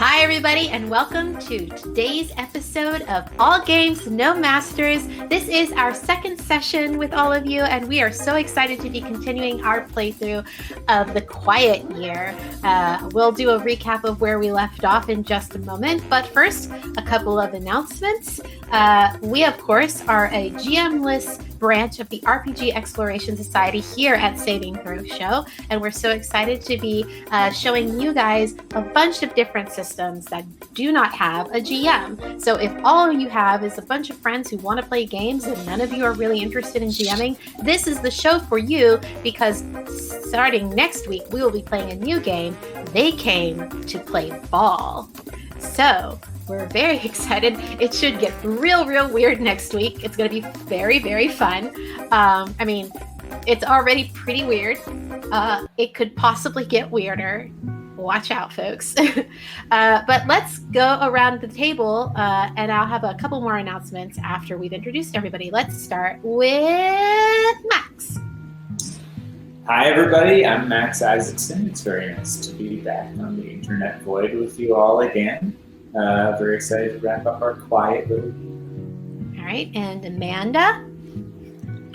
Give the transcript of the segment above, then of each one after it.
Hi, everybody, and welcome to today's episode of All Games, No Masters. This is our second session with all of you, and we are so excited to be continuing our playthrough of The Quiet Year. We'll do a recap of where we left off in just a moment, but first, a couple of announcements. We, of course, are a GM-less branch of the RPG Exploration Society here at Saving Throw Show, and we're so excited to be showing you guys a bunch of different systems that do not have a GM. So if all you have is a bunch of friends who want to play games and none of you are really interested in GMing, this is the show for you, because starting next week we will be playing a new game. They came to play ball. So we're very excited. It should get real weird next week. It's going to be very, very fun. It's already pretty weird. It could possibly get weirder. Watch out, folks. But let's go around the table, and I'll have a couple more announcements after we've introduced everybody. Let's start with Max. Hi, everybody. I'm Max Isaacson. It's very nice to be back on the internet void with you all again. Very excited to wrap up our quiet little game. All right, and Amanda?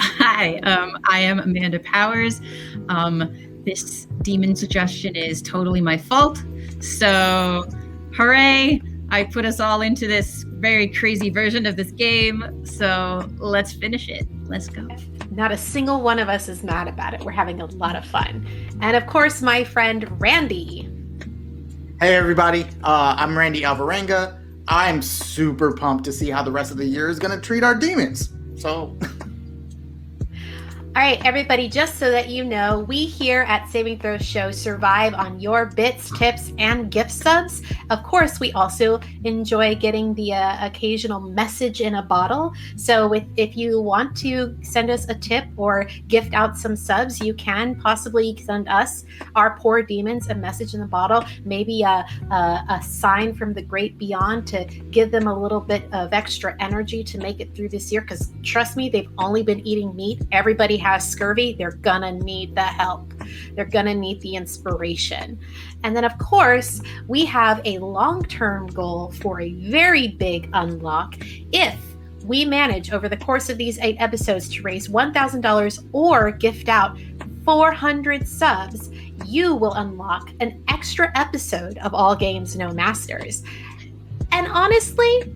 Hi, I am Amanda Powers. This demon suggestion is totally my fault. So, hooray! I put us all into this very crazy version of this game. So, let's finish it. Let's go. Not a single one of us is mad about it. We're having a lot of fun. And of course, my friend Randy. Hey everybody, I'm Randy Alvarenga. I'm super pumped to see how the rest of the year is going to treat our demons. So... All right, everybody, just so that you know, we here at Saving Throw Show survive on your bits, tips, and gift subs. Of course, we also enjoy getting the occasional message in a bottle. So if you want to send us a tip or gift out some subs, you can possibly send us, our poor demons, a message in the bottle, maybe a sign from the great beyond to give them a little bit of extra energy to make it through this year. Because trust me, they've only been eating meat. Everybody has scurvy. They're gonna need the help. They're gonna need the inspiration. And then of course, we have a long-term goal for a very big unlock. If we manage over the course of these 8 episodes to raise $1,000 or gift out 400 subs, you will unlock an extra episode of All Games, No Masters. And honestly,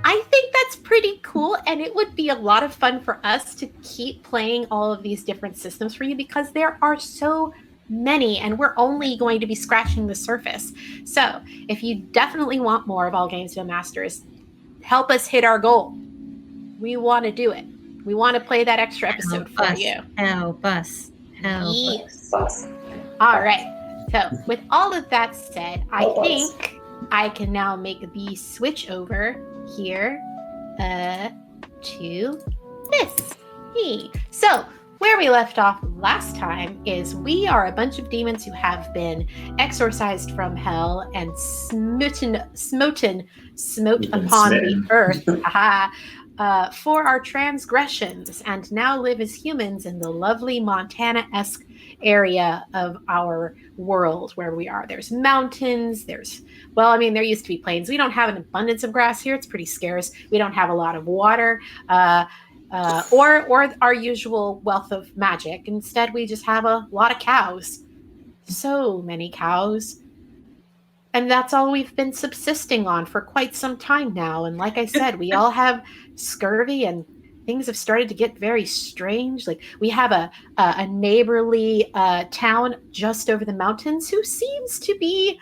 I think that's pretty cool, and it would be a lot of fun for us to keep playing all of these different systems for you, because there are so many, and we're only going to be scratching the surface. So if you definitely want more of All Games, No Masters, help us hit our goal. We want to do it. We want to play that extra episode for you. Help us. All right. So with all of that said, I think I can now make the switch over here to this. So where we left off last time is we are a bunch of demons who have been exorcised from hell and smote upon the earth for our transgressions, and now live as humans in the lovely Montana-esque area of our world where we are. There's mountains, there used to be plains. We don't have an abundance of grass here. It's pretty scarce. We don't have a lot of water or our usual wealth of magic. Instead, we just have a lot of cows. So many cows. And that's all we've been subsisting on for quite some time now. And like I said, we all have scurvy, and things have started to get very strange. Like, we have a neighborly town just over the mountains who seems to be,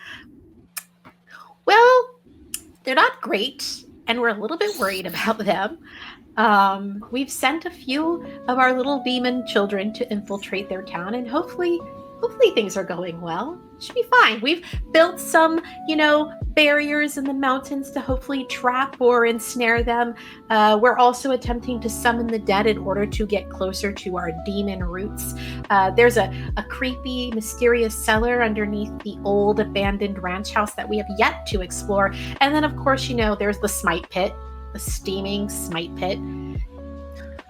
well, they're not great, and we're a little bit worried about them. We've sent a few of our little demon children to infiltrate their town, and hopefully things are going well. Should be fine. We've built some, barriers in the mountains to hopefully trap or ensnare them. We're also attempting to summon the dead in order to get closer to our demon roots. There's a creepy, mysterious cellar underneath the old abandoned ranch house that we have yet to explore. And then, of course, there's the smite pit, the steaming smite pit.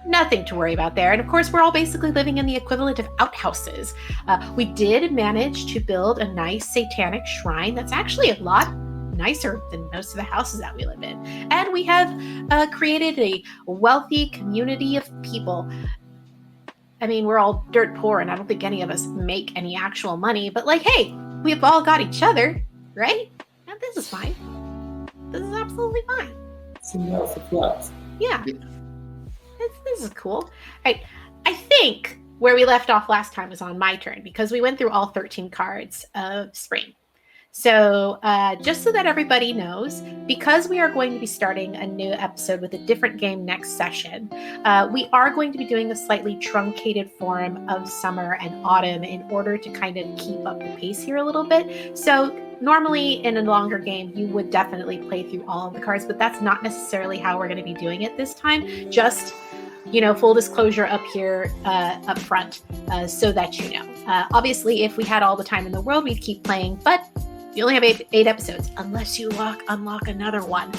nothing to worry about there. And of course, we're all basically living in the equivalent of outhouses. We did manage to build a nice satanic shrine that's actually a lot nicer than most of the houses that we live in. And we have created a wealthy community of people. I mean, we're all dirt poor, and I don't think any of us make any actual money, but like, hey, we've all got each other, right? And this is fine. This is absolutely fine. Some wealth of love. Yeah. This is cool. All right. I think where we left off last time was on my turn because we went through all 13 cards of spring. So just so that everybody knows, because we are going to be starting a new episode with a different game next session, we are going to be doing a slightly truncated form of summer and autumn in order to kind of keep up the pace here a little bit. So normally in a longer game, you would definitely play through all of the cards, but that's not necessarily how we're going to be doing it this time. Just, full disclosure up here, up front, so that you know. Obviously, if we had all the time in the world, we'd keep playing, but you only have eight episodes, unless you unlock another one.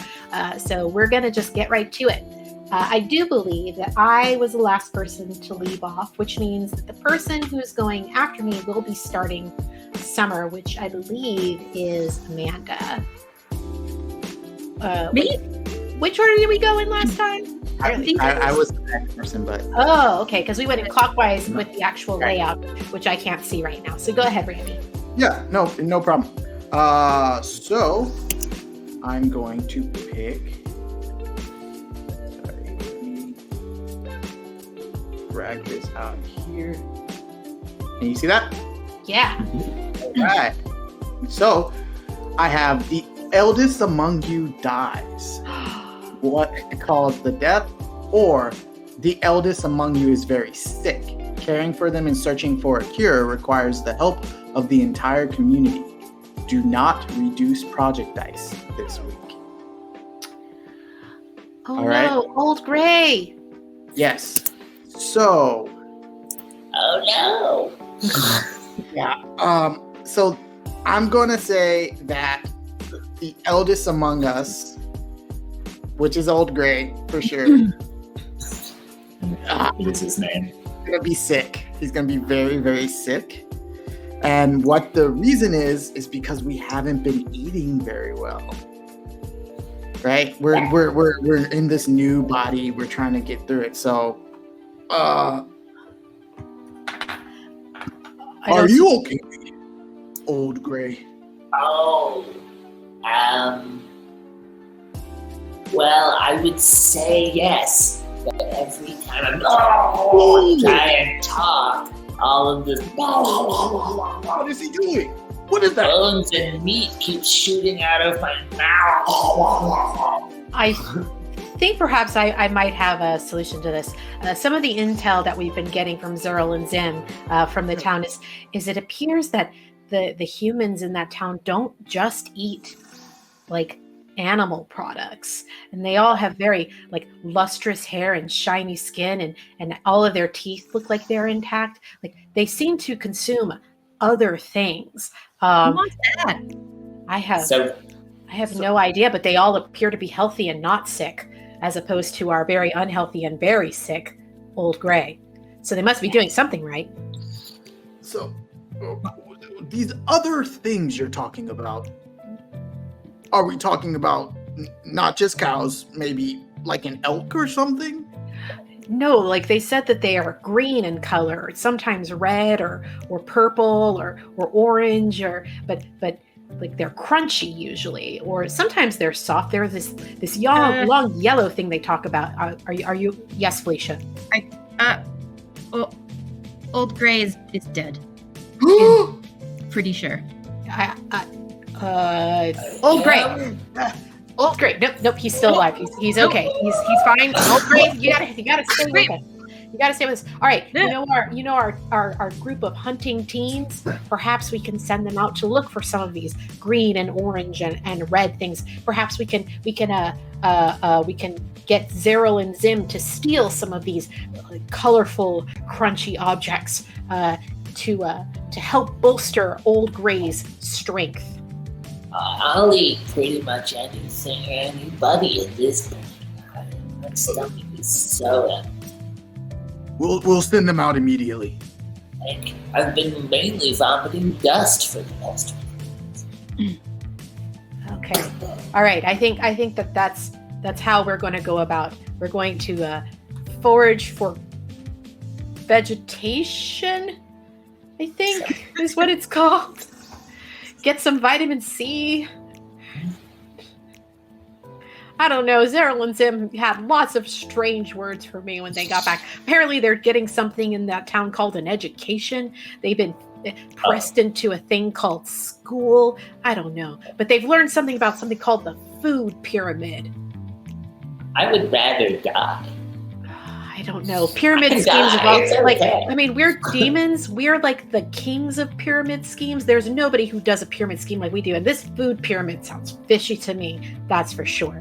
So we're going to just get right to it. I do believe that I was the last person to leave off, which means that the person who's going after me will be starting summer, which I believe is Amanda. Me? Which order did we go in last time? I was the next person, but... Oh, okay, because we went in clockwise with the actual layout, which I can't see right now. So go ahead, Randy. Yeah, no problem. So I'm going to pick. Sorry, drag this out here. Can you see that? Yeah. All right. So I have the eldest among you dies. What causes the death? Or the eldest among you is very sick. Caring for them and searching for a cure requires the help of the entire community. Do not reduce project dice this week. Oh all right? No, Old Gray. Yes. So. Oh no. Yeah. So I'm gonna say that the eldest among us, which is Old Gray for sure. What's his name? He's gonna be sick. He's gonna be very, very sick. And what the reason is because we haven't been eating very well. Right? We're in this new body. We're trying to get through it. So are you okay, Old Gray? Oh, well, I would say yes, but every time I try and talk, all of this What is he doing? What is that? bones and meat keeps shooting out of my mouth. I think perhaps I might have a solution to this. Some of the intel that we've been getting from Zerl and Zim from the town is it appears that the humans in that town don't just eat like animal products, and they all have very like lustrous hair and shiny skin, and all of their teeth look like they're intact. Like they seem to consume other things. What's that? I have no idea, but they all appear to be healthy and not sick, as opposed to our very unhealthy and very sick Old Gray. So they must be doing something right. So these other things you're talking about, are we talking about not just cows, maybe like an elk or something? No, like they said that they are green in color, sometimes red or purple or orange, but like they're crunchy usually, or sometimes they're soft. They're this long yellow thing they talk about. Are you? Yes, Felicia. Old Gray is dead. Pretty sure. Old Gray. Old Gray. Nope. He's still alive. He's okay. He's fine. Old Gray. You gotta stay with us. You gotta stay with us. All right. You know our group of hunting teens. Perhaps we can send them out to look for some of these green and orange and red things. Perhaps we can get Zerl and Zim to steal some of these colorful, crunchy objects to help bolster Old Gray's strength. I'll eat pretty much anything or anybody at this point. My stomach is so empty. We'll send them out immediately. I've been mainly vomiting dust for the past week. Okay. All right. I think that's how we're going to go about. We're going to forage for vegetation, I think is what it's called. Get some vitamin C. I don't know. Zeril and Zim had lots of strange words for me when they got back. Apparently, they're getting something in that town called an education. They've been pressed into a thing called school. I don't know. But they've learned something about something called the food pyramid. I would rather die. I don't know. Pyramid schemes we're demons. We're like the kings of pyramid schemes. There's nobody who does a pyramid scheme like we do. And this food pyramid sounds fishy to me. That's for sure.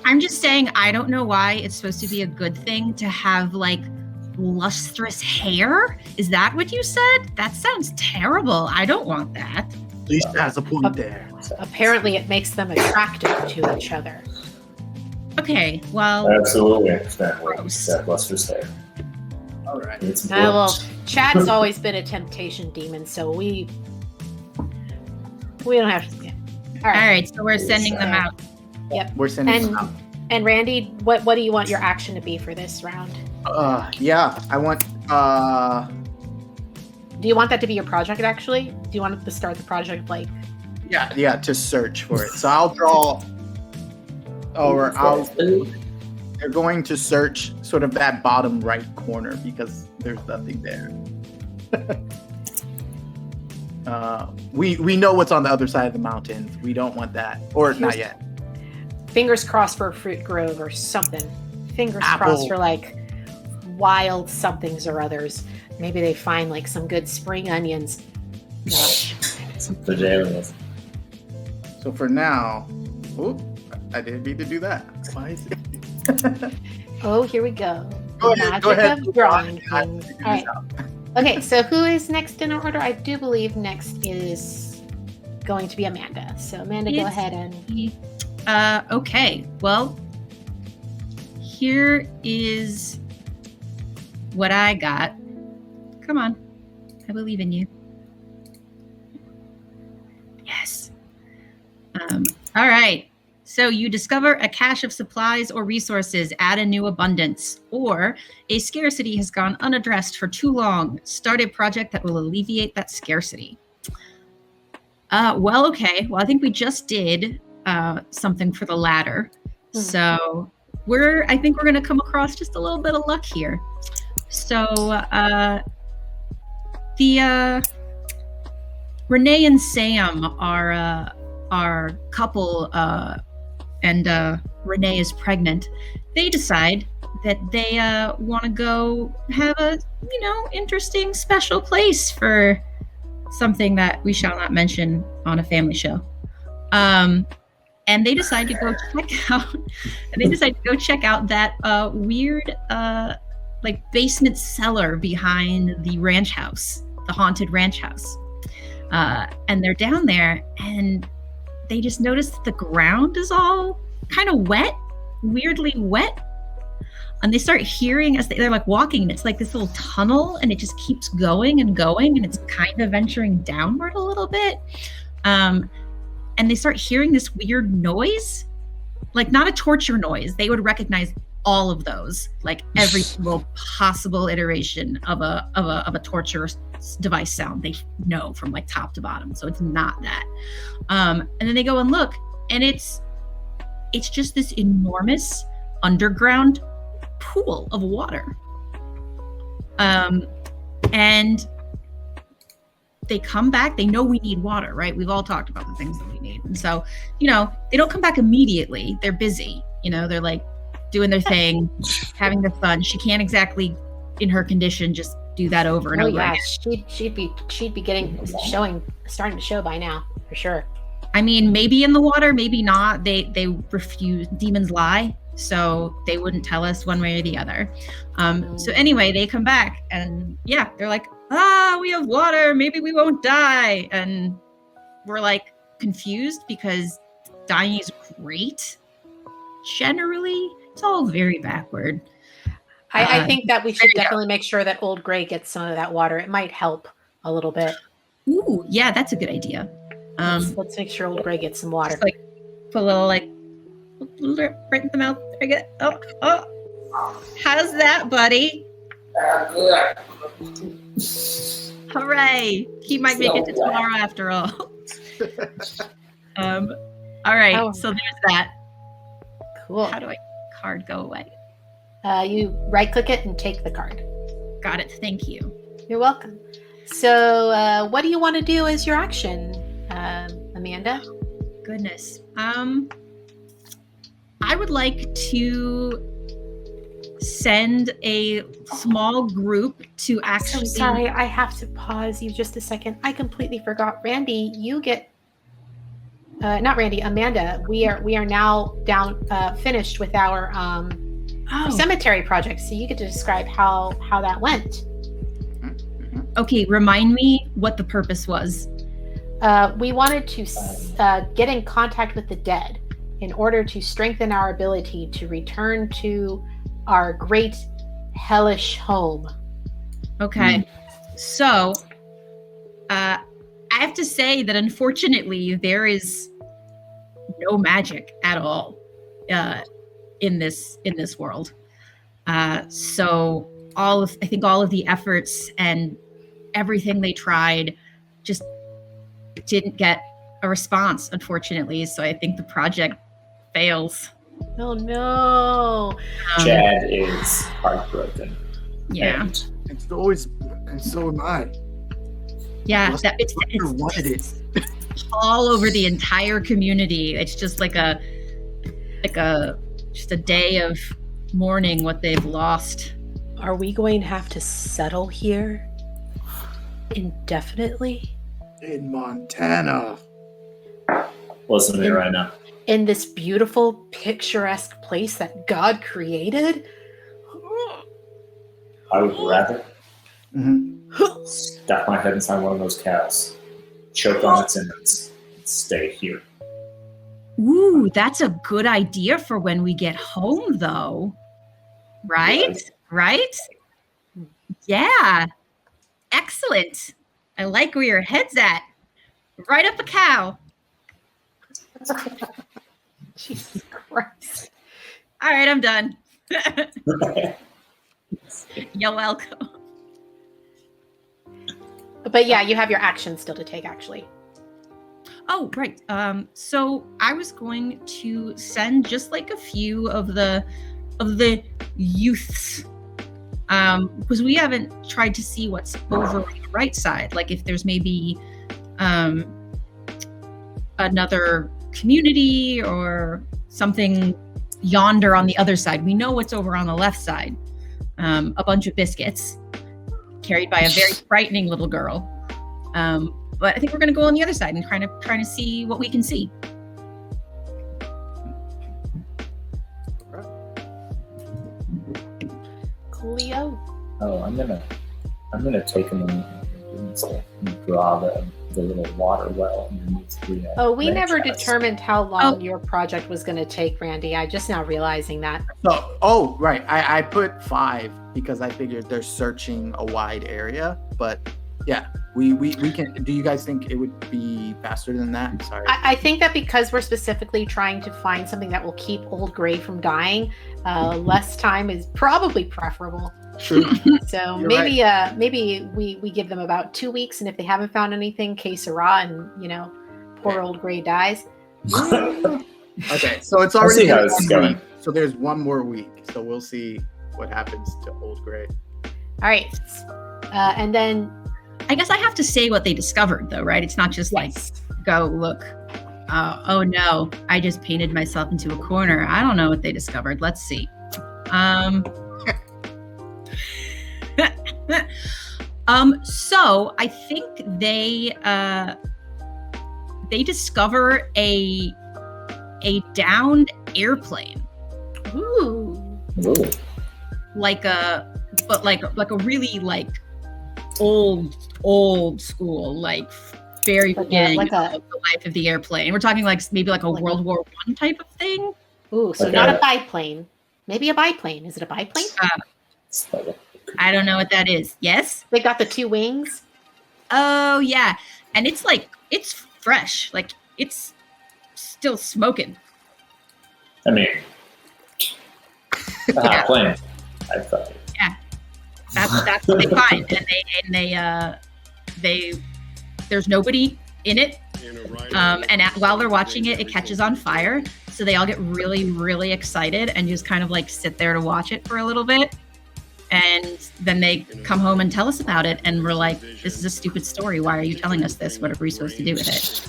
I'm just saying, I don't know why it's supposed to be a good thing to have like lustrous hair. Is that what you said? That sounds terrible. I don't want that. At least has a point there. Apparently it makes them attractive to each other. Okay, well... I absolutely understand why you said lustrous hair. All right. It's important. Well, Chad's always been a temptation demon, so we don't have to... Yeah. All right, so we're sending them out. Yep. We're sending them out. And Randy, what do you want your action to be for this round? I want... Do you want that to be your project, actually? Do you want to start the project, like... Yeah, to search for it. So I'll draw... They're going to search sort of that bottom right corner because there's nothing there. We know what's on the other side of the mountains. We don't want that. Or not yet. Fingers crossed for a fruit grove or something. Fingers Apple. crossed for like wild somethings or others. Maybe they find like some good spring onions. Gosh. Some pajamas. So for now... Oop, I didn't mean to do that. Why is it? Oh, here we go. Go ahead. Magic of drawing I things. figured All this right. out. Okay, so who is next in order? I do believe next is going to be Amanda. So Amanda, go Yes. ahead and... Okay, well, here is what I got. Come on, I believe in you. Yes. All right. So you discover a cache of supplies or resources, add a new abundance, or a scarcity has gone unaddressed for too long. Start a project that will alleviate that scarcity. Well, okay. Well, I think we just did something for the latter. So I think we're going to come across just a little bit of luck here. So the Renee and Sam are couple, and Renee is pregnant. They decide that they want to go have a, interesting special place for something that we shall not mention on a family show. And they decide to go check out that weird basement cellar behind the ranch house, the haunted ranch house. And they're down there and they just notice that the ground is all kind of wet, weirdly wet. And they start hearing as they're like walking, and it's like this little tunnel, and it just keeps going and going, and it's kind of venturing downward a little bit. And they start hearing this weird noise, like not a torture noise. They would recognize all of those, like every single possible iteration of a torture device sound they know from like top to bottom. So it's not that. And then they go and look, and it's just this enormous underground pool of water. And they come back. They know we need water, right? We've all talked about the things that we need. And so, they don't come back immediately. They're busy. They're like doing their thing, having their fun. She can't exactly, in her condition, just do that over and over again. She'd be starting to show by now, for sure. I mean, maybe in the water, maybe not. They refuse. Demons lie. So they wouldn't tell us one way or the other. So anyway, they come back and they're like, we have water. Maybe we won't die. And we're like confused because dying is great. Generally, it's all very backward. I think that we should definitely make sure that Old Gray gets some of that water. It might help a little bit. Ooh, yeah, that's a good idea. Let's make sure Old Gray gets some water. Just like put a little like right in the mouth. There you go. Oh, how's that, buddy? Hooray! He might make it to tomorrow after all. All right, so there's that. Cool. How do I card go away? You right-click it and take the card. Got it. Thank you. You're welcome. So, what do you want to do as your action, Amanda? Goodness. I would like to send a small group to actually. So sorry, I have to pause you just a second. I completely forgot. Randy, you get. Not Randy, Amanda. We are now down finished with our cemetery project. So you get to describe how that went. Okay, remind me what the purpose was. We wanted to get in contact with the dead in order to strengthen our ability to return to our great hellish home. Okay, so I have to say that unfortunately there is no magic at all in this world. So I think all of the efforts and everything they tried just didn't get a response, unfortunately. So I think the project fails. Oh no! Chad is heartbroken. Yeah, and so am I. Yeah, it's all over the entire community. It's just like a day of mourning what they've lost. Are we going to have to settle here indefinitely? In Montana. Listen to me right now. In this beautiful, picturesque place that God created? I would rather stuff my head inside one of those cows, choke on its innards, and stay here. Ooh, that's a good idea for when we get home, though. Right? Yes. Right? Yeah. Excellent. I like where your head's at. Right up a cow. Jesus Christ. All right, I'm done. You're welcome. But yeah, you have your action still to take, actually. Oh, right. So I was going to send just like a few of the youths, because we haven't tried to see what's over on the right side. Like if there's maybe another community or something yonder on the other side. We know what's over on the left side. A bunch of biscuits carried by a very frightening little girl. But I think we're going to go on the other side and trying to see what we can see. Coolio. Oh, I'm gonna take him and draw the little water well underneath the. Oh, we never chest. determined how long your project was going to take, Randy. I just now realizing that. So, right. I put 5 because I figured they're searching a wide area. But yeah, we can. Do you guys think it would be faster than that? Sorry. I think that because we're specifically trying to find something that will keep Old Gray from dying, less time is probably preferable. True. So You're maybe right. maybe we give them about 2 weeks, and if they haven't found anything, que sera, and poor Old Gray dies. Okay, so it's already see how this is going. week, so there's 1 more week. So we'll see what happens to Old Gray. All right, and then I guess I have to say what they discovered, though, right? It's not just like, go look. Oh no, I just painted myself into a corner. I don't know what they discovered. Let's see. So I think they discover a downed airplane. ooh, Like a really like old school, like very beginning like a- of the life of the airplane. We're talking like maybe like a World War I type of thing. ooh, so Okay. not a biplane. Maybe a biplane. Is it a biplane? It's like I don't know what that is. Yes? They got the 2 wings. Oh, yeah. And it's like, it's fresh. Like, it's still smoking. I mean, a hot plane. I thought. Yeah. That's what they find. And they there's nobody in it. And while they're watching it, it catches on fire. So they all get really, really excited and just kind of like sit there to watch it for a little bit. And then they come home and tell us about it. And we're like, this is a stupid story. Why are you telling us this? What are we supposed to do with it?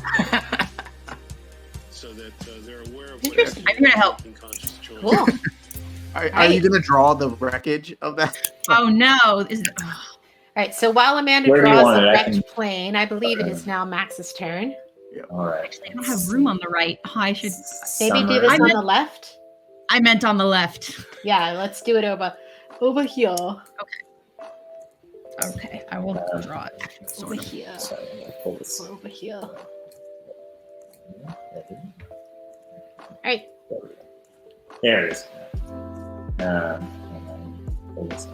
Interesting. I'm here to help. Cool. Are you going to draw the wreckage of that? Oh, no. All right, so while Amanda Where do you draws want the it? I wrecked can- plane, I believe it is now Max's turn. All right. Actually, I don't have room on the right. Oh, I should. Maybe do Summer. this I on meant- the left. I meant on the left. Yeah, let's do it over here. Okay, I will draw it. Over here. Sorry, I'm gonna pull this. Over here. All All right. There it is. Pull this up.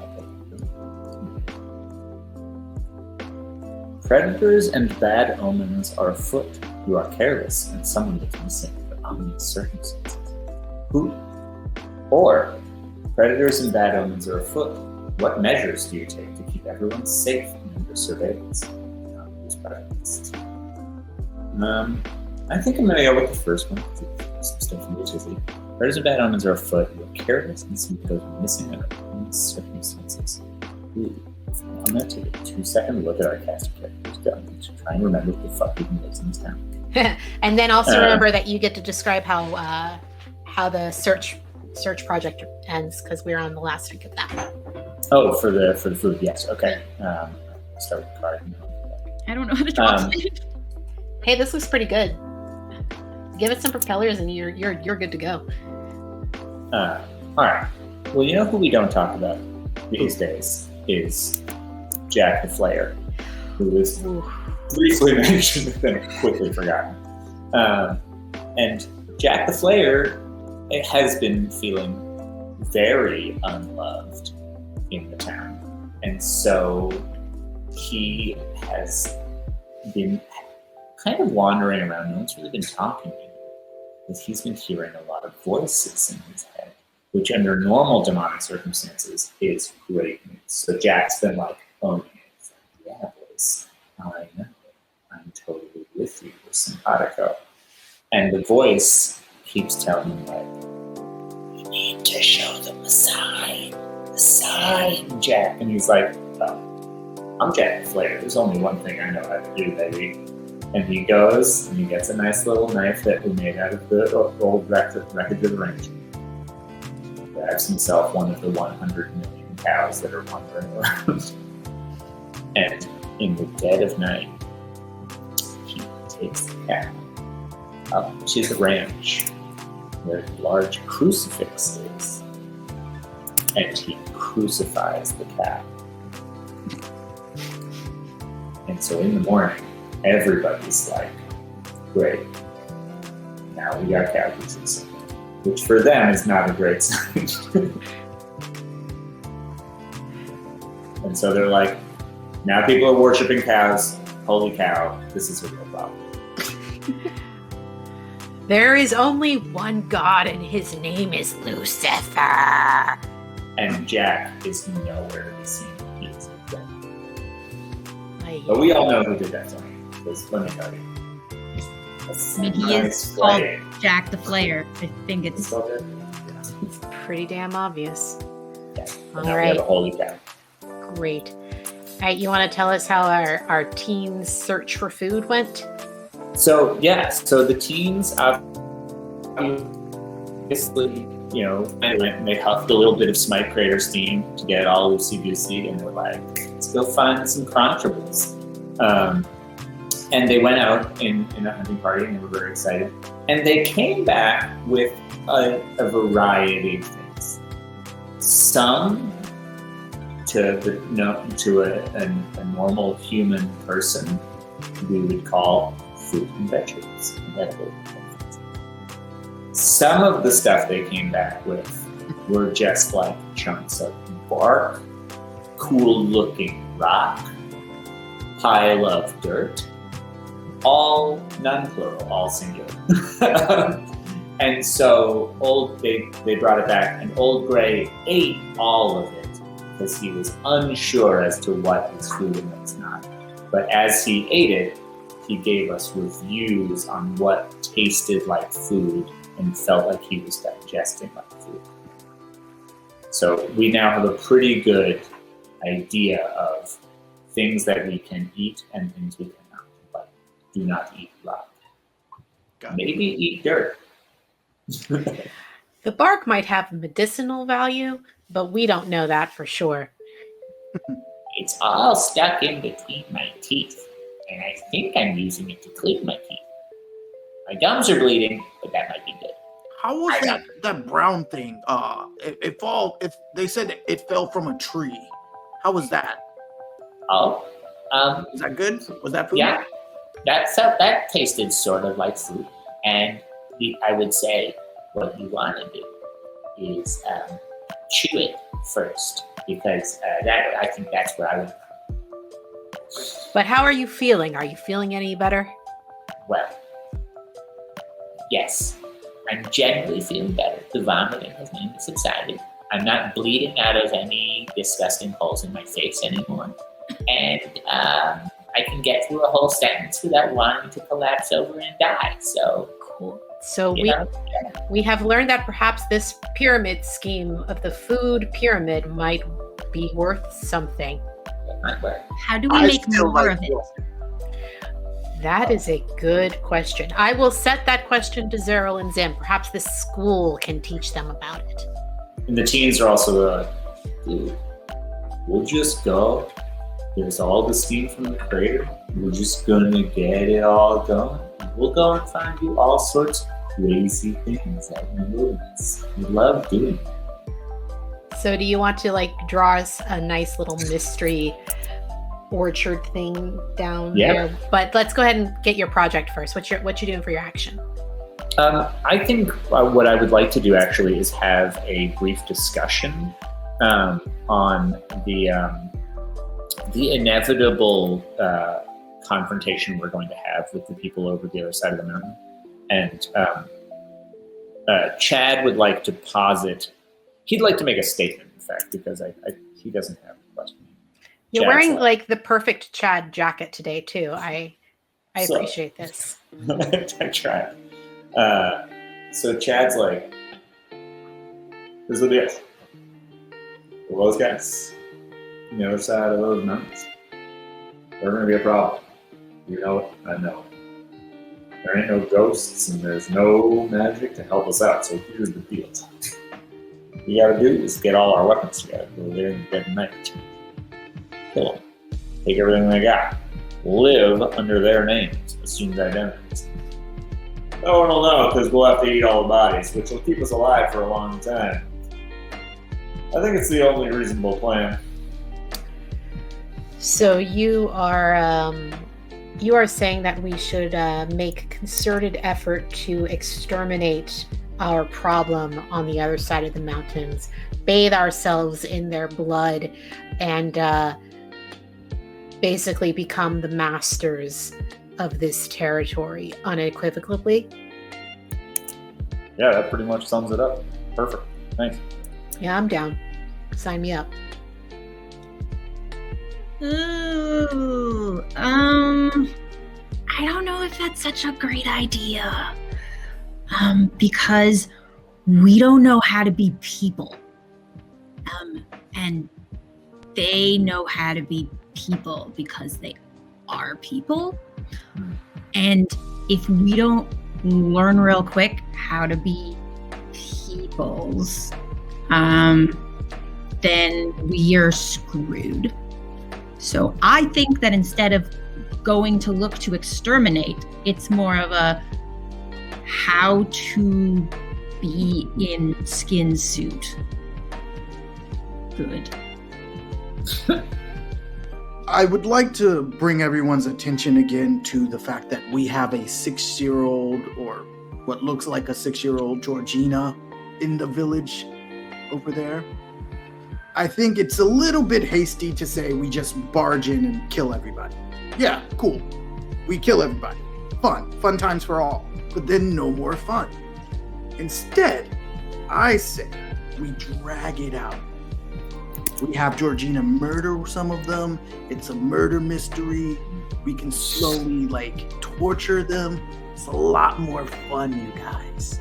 Predators and bad omens are afoot. You are careless, and someone gets missing under ominous circumstances. Who? Or, predators and bad omens are afoot. What measures do you take to keep everyone safe and under surveillance? I think I'm going to go with the first one. Some stuff from HSE. Predators and bad omens are afoot. You are careless, and someone goes missing under ominous circumstances. Ooh. I'm going to take a 2-second look at our cast of characters to try and remember who the fuck even lives in this town. And then also remember that you get to describe how the search project ends, because we're on the last week of that. Oh, for the food, yes. Okay. Start with the card. I don't know how to draw it. Hey, this looks pretty good. Give it some propellers, and you're good to go. All right. Well, you know who we don't talk about these days is Jack the Flayer, who was briefly mentioned and then quickly forgotten. And Jack the Flayer has been feeling very unloved in the town. And so he has been kind of wandering around. No one's really been talking to him, because he's been hearing a lot of voices in his head, which under normal demonic circumstances is great news. So Jack's been like, oh, yeah, boys, I know. I'm totally with you, simpatico. And the voice keeps telling him, like, you need to show them a sign. The sign, Jack. And he's like, oh, I'm Jack the Flayer. There's only one thing I know how to do, baby. And he goes and he gets a nice little knife that we made out of the old wreckage of the range. Grabs himself one of the 100 million cows that are wandering around. And in the dead of night, he takes the cow up to the ranch where the large crucifix is. And he crucifies the cow. And so in the morning, everybody's like, great, now we got cow pieces. Which for them is not a great sign. And so they're like, now people are worshiping cows. Holy cow, this is a real problem. There is only one God, and his name is Lucifer. And Jack is nowhere to be seen. He is dead. Aye. But we all know who did that to him. Because let me tell you. I mean, he is called Jack the Flayer. I think it's. It's pretty damn obvious. Yeah. All Now we right. have a holy cow. Great. All right, you want to tell us how our teens' search for food went? So, so the teens obviously, they huffed a little bit of Smite Crater steam to get all loosey-goosey, and they're like, let's go find some crunchables. And they went out in a hunting party, and they were very excited. And they came back with a variety of things. Some to a normal human person we would call fruit and vegetables. Some of the stuff they came back with were just like chunks of bark, cool-looking rock, pile of dirt, all non-plural, all singular. And so they brought it back, and Old Gray ate all of it because he was unsure as to what was food and what's not. But as he ate it, he gave us reviews on what tasted like food and felt like he was digesting like food. So we now have a pretty good idea of things that we can eat and things we cannot. But do not eat rock. Maybe eat dirt. The bark might have medicinal value, but we don't know that for sure. It's all stuck in between my teeth, and I think I'm using it to clean my teeth. My gums are bleeding, but that might be good. How was that brown thing? If they said it fell from a tree, how was that? Oh, Is that good? Was that food? Yeah, that tasted sort of like food, and I would say what you want to do is chew it first, because I think that's where I would. But how are you feeling? Are you feeling any better? Well, yes, I'm generally feeling better. The vomiting has mainly subsided. I'm not bleeding out of any disgusting holes in my face anymore, and I can get through a whole sentence without wanting to collapse over and die. So cool. So yeah. we have learned that perhaps this pyramid scheme of the food pyramid might be worth something. It might work. How do we make more of it? That is a good question. I will set that question to Zeril and Zim. Perhaps the school can teach them about it. And the teens are also dude, we'll just go. There's all the steam from the crater. We're just gonna get it all going. We'll go and find you all sorts of crazy things out in the woods. We love doing it. So do you want to draw us a nice little mystery orchard thing down there? But let's go ahead and get your project first. What you doing for your action? I think what I would like to do actually is have a brief discussion on the inevitable confrontation we're going to have with the people over the other side of the mountain. And Chad would like to posit, he'd like to make a statement, in fact, because he doesn't have a question. You're Chad's wearing the perfect Chad jacket today too. I appreciate this. I tried. So Chad's like, this is the deal. For those guys on the other side of those mountains, they're going to be a problem. You know it, I know it. There ain't no ghosts and there's no magic to help us out, so here's the deal. What you gotta do is get all our weapons together, go there and get night. Kill them. Take everything they got. Live under their names, assumed identities. No one will know because we'll have to eat all the bodies, which will keep us alive for a long time. I think it's the only reasonable plan. So you are saying that we should make concerted effort to exterminate our problem on the other side of the mountains, bathe ourselves in their blood, and basically become the masters of this territory unequivocally. Yeah, that pretty much sums it up. Perfect. Thanks. Yeah, I'm down. Sign me up. Ooh, I don't know if that's such a great idea. Because we don't know how to be people. And they know how to be people because they are people. And if we don't learn real quick how to be peoples, then we are screwed. So I think that instead of going to look to exterminate, it's more of a how to be in skin suit. Good. I would like to bring everyone's attention again to the fact that we have a 6-year-old, or what looks like a 6-year-old Georgina in the village over there. I think it's a little bit hasty to say we just barge in and kill everybody. Yeah, cool. We kill everybody. Fun times for all. But then no more fun. Instead, I say we drag it out. We have Georgina murder some of them. It's a murder mystery. We can slowly, torture them. It's a lot more fun, you guys.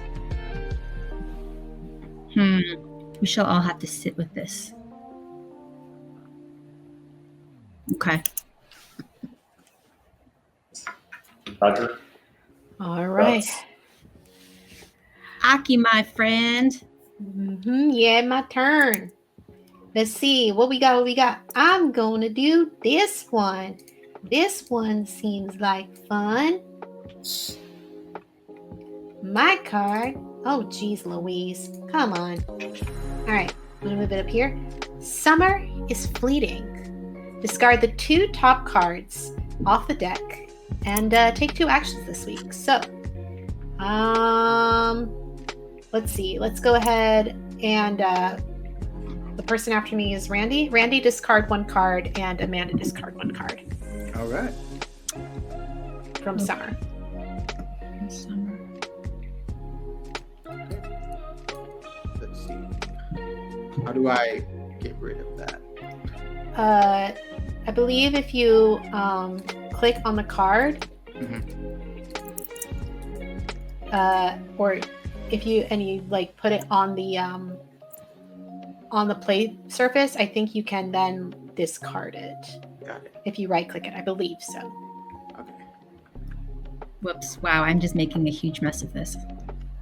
We shall all have to sit with this. Okay. Roger. All right. Aki, my friend. Yeah, my turn. Let's see what we got. I'm gonna do this one. This one seems like fun. My card. Oh, geez, Louise. Come on. All right, I'm gonna move it up here. Summer is fleeting. Discard the 2 top cards off the deck and take 2 actions this week. So, let's see. Let's go ahead and the person after me is Randy. Randy, discard 1 card, and Amanda, discard 1 card. All right. From Summer. Summer. Let's see. How do I get rid of that? I believe if you click on the card, or if you put it on the play surface, I think you can then discard it. Got it. If you right click it, I believe so. Okay. Whoops. Wow, I'm just making a huge mess of this.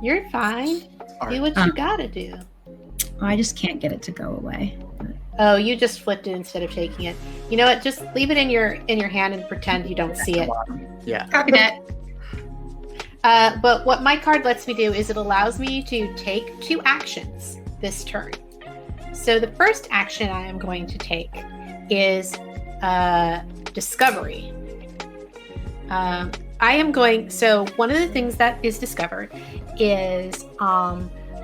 You're fine. All Do right. what you gotta do. I just can't get it to go away. Oh, you just flipped it instead of taking it. You know what? Just leave it in your hand and pretend you don't see it. Yeah. Copy that. But what my card lets me do is it allows me to take 2 actions this turn. So the first action I am going to take is discovery. So one of the things that is discovered is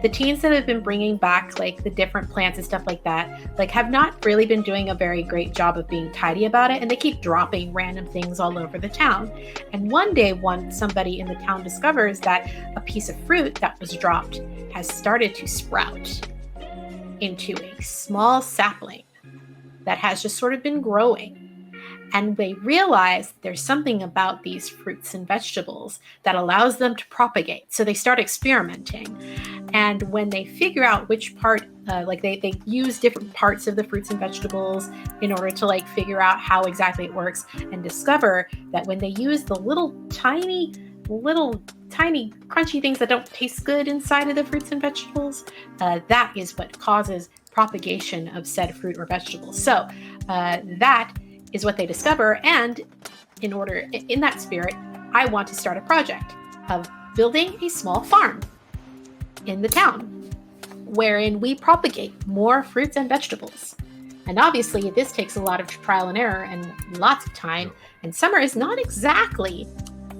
the teens that have been bringing back the different plants and stuff like that, have not really been doing a very great job of being tidy about it, and they keep dropping random things all over the town. And one day, somebody in the town discovers that a piece of fruit that was dropped has started to sprout into a small sapling that has just sort of been growing. And they realize there's something about these fruits and vegetables that allows them to propagate. So they start experimenting. And when they figure out which part, they use different parts of the fruits and vegetables in order to figure out how exactly it works, and discover that when they use the little tiny crunchy things that don't taste good inside of the fruits and vegetables, that is what causes propagation of said fruit or vegetable. So that is what they discover, and in that spirit, I want to start a project of building a small farm in the town wherein we propagate more fruits and vegetables. And obviously this takes a lot of trial and error and lots of time, and summer is not exactly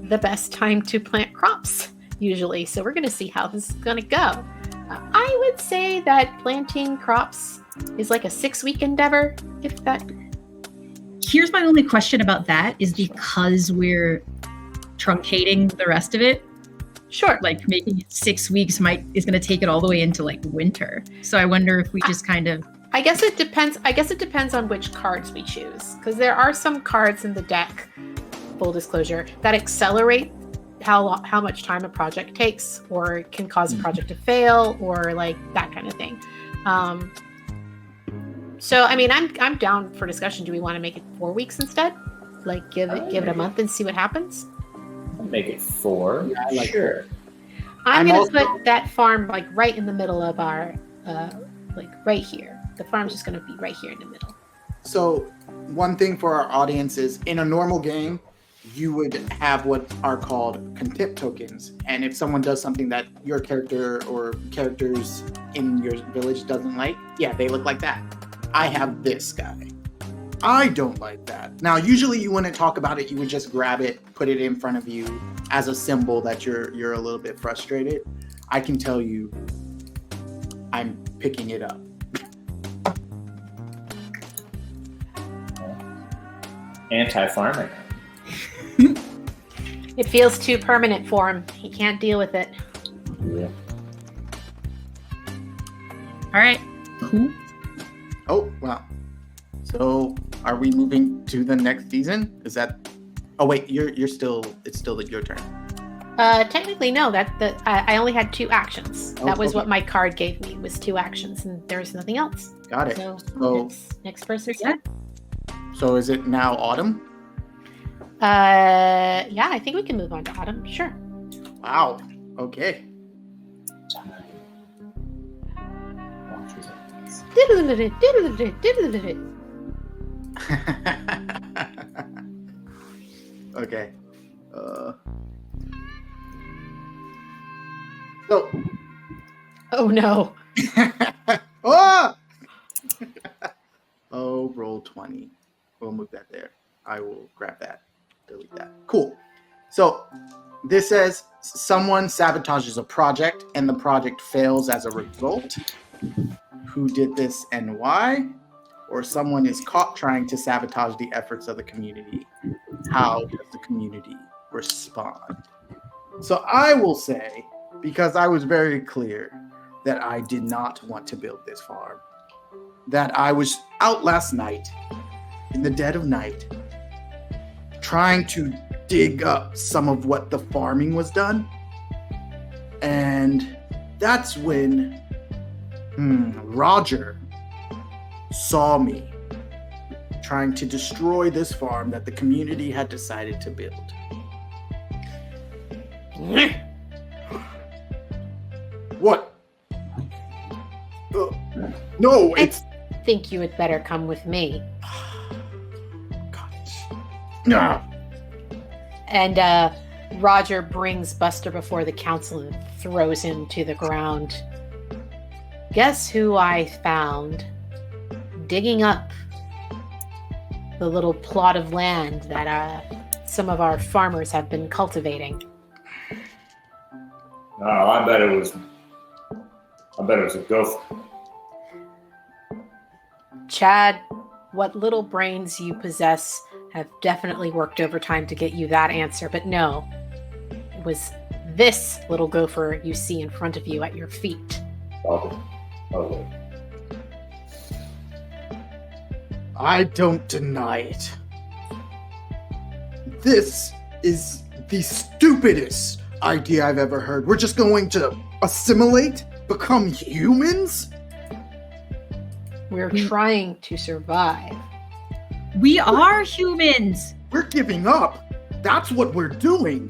the best time to plant crops usually, so we're going to see how this is going to go. I would say that planting crops is like a 6-week endeavor, if that. Here's my only question about that is because we're truncating the rest of it. Sure. Making it 6 weeks is going to take it all the way into winter. So I wonder if we just kind of. I guess it depends on which cards we choose, because there are some cards in the deck, full disclosure, that accelerate how much time a project takes, or can cause a project to fail, or that kind of thing. So I mean, I'm down for discussion. Do we want to make it 4 weeks instead? Give it a month and see what happens? I'll make it 4. Yeah, sure. I'm going to put that farm right in the middle of our right here. The farm's just going to be right here in the middle. So one thing for our audience is, in a normal game, you would have what are called contempt tokens. And if someone does something that your character or characters in your village doesn't like, they look like that. I have this guy. I don't like that. Now, usually you wouldn't talk about it. You would just grab it, put it in front of you as a symbol that you're a little bit frustrated. I can tell you, I'm picking it up. anti-farming. It feels too permanent for him. He can't deal with it. Yeah. All right. Cool. Oh, wow. So, are we moving to the next season? Is that? Oh wait, it's still your turn. Technically, no. I only had 2 actions. Oh, That was okay. what my card gave me, was 2 actions, and there's nothing else. Got it. So So, it's next person's Yeah. turn. so is it now autumn? Yeah, I think we can move on to autumn. Sure. Wow. Okay. Okay. So. Oh no. Oh! Oh, roll 20. We'll move that there. I will grab that. Delete that. Cool. So this says someone sabotages a project and the project fails as a result. Who did this and why? Or someone is caught trying to sabotage the efforts of the community. How does the community respond? So I will say, because I was very clear that I did not want to build this farm, that I was out last night in the dead of night trying to dig up some of what the farming was done. And that's when Roger saw me trying to destroy this farm that the community had decided to build. What? No, it's... I think you had better come with me. Nah. And Roger brings Buster before the council and throws him to the ground. Guess who I found digging up the little plot of land that some of our farmers have been cultivating? Oh, I bet it was a gopher. Chad, what little brains you possess have definitely worked overtime to get you that answer, but no, it was this little gopher you see in front of you at your feet. Okay. I don't deny it. This is the stupidest idea I've ever heard. We're just going to assimilate, become humans? We're trying to survive. We are humans. We're giving up. That's what we're doing.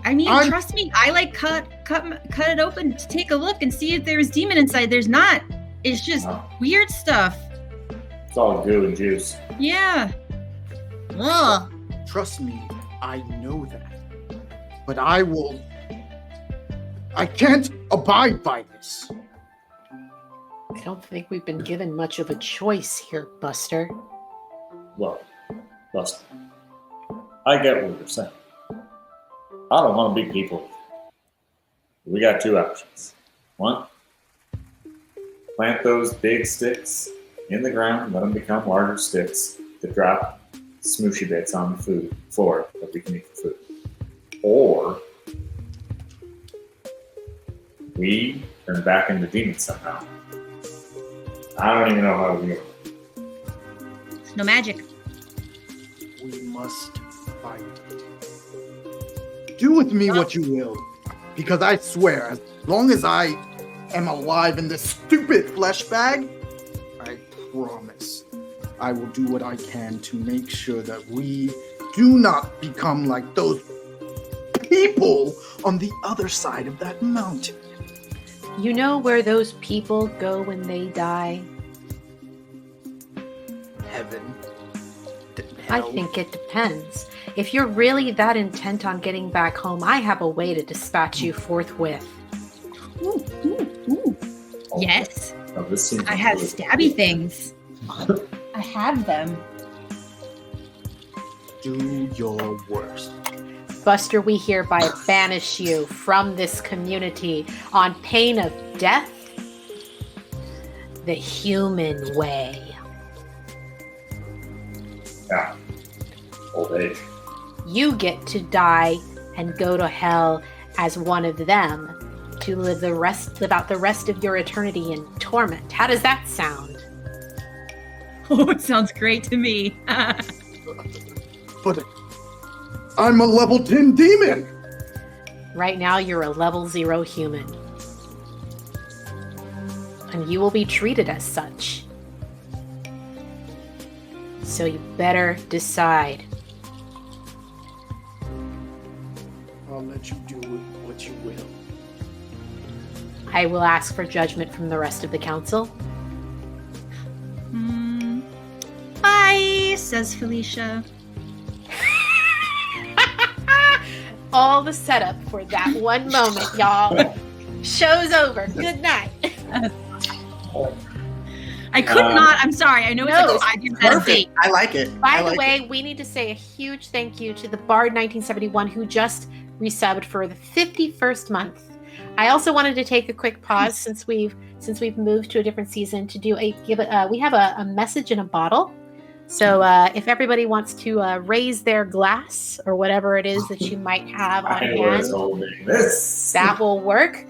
I mean, trust me. I like cut it open to take a look and see if there's demon inside. There's not. It's just weird stuff. It's all goo and juice. Yeah. Ugh. Trust me, I know that. But I can't abide by this. I don't think we've been given much of a choice here, Buster. Look, Buster, I get what you're saying. I don't want to be people. We got 2 options. 1, plant those big sticks in the ground, let them become larger sticks that drop smooshy bits on the floor that we can eat for food. Or we turn back into demons somehow. I don't even know how to do it. No magic. We must find it. Do with me what you will, because I swear, as long as I am alive in this stupid flesh bag, I promise I will do what I can to make sure that we do not become like those people on the other side of that mountain. You know where those people go when they die? Heaven. I think it depends. If you're really that intent on getting back home, I have a way to dispatch you forthwith. Ooh, ooh, ooh. Yes. Oh, this seems I have really stabby things. I have them. Do your worst. Buster, we hereby banish you from this community on pain of death the human way. Yeah. Old age. You get to die and go to hell as one of them to live out the rest of your eternity in torment. How does that sound? Oh, it sounds great to me. But I'm a level 10 demon. Right now, you're a level 0 human. And you will be treated as such. So you better decide. I'll let you do what you will. I will ask for judgment from the rest of the council. Bye, says Felicia. All the setup for that one moment, y'all. Show's over. Good night. I could not. I'm sorry. I know it's like 5 years out of date. I like it. By the way, we need to say a huge thank you to the Bard 1971 who just resubbed for the 51st month. I also wanted to take a quick pause since we've moved to a different season to do we have a message in a bottle. So if everybody wants to raise their glass or whatever it is that you might have on hand, that will work.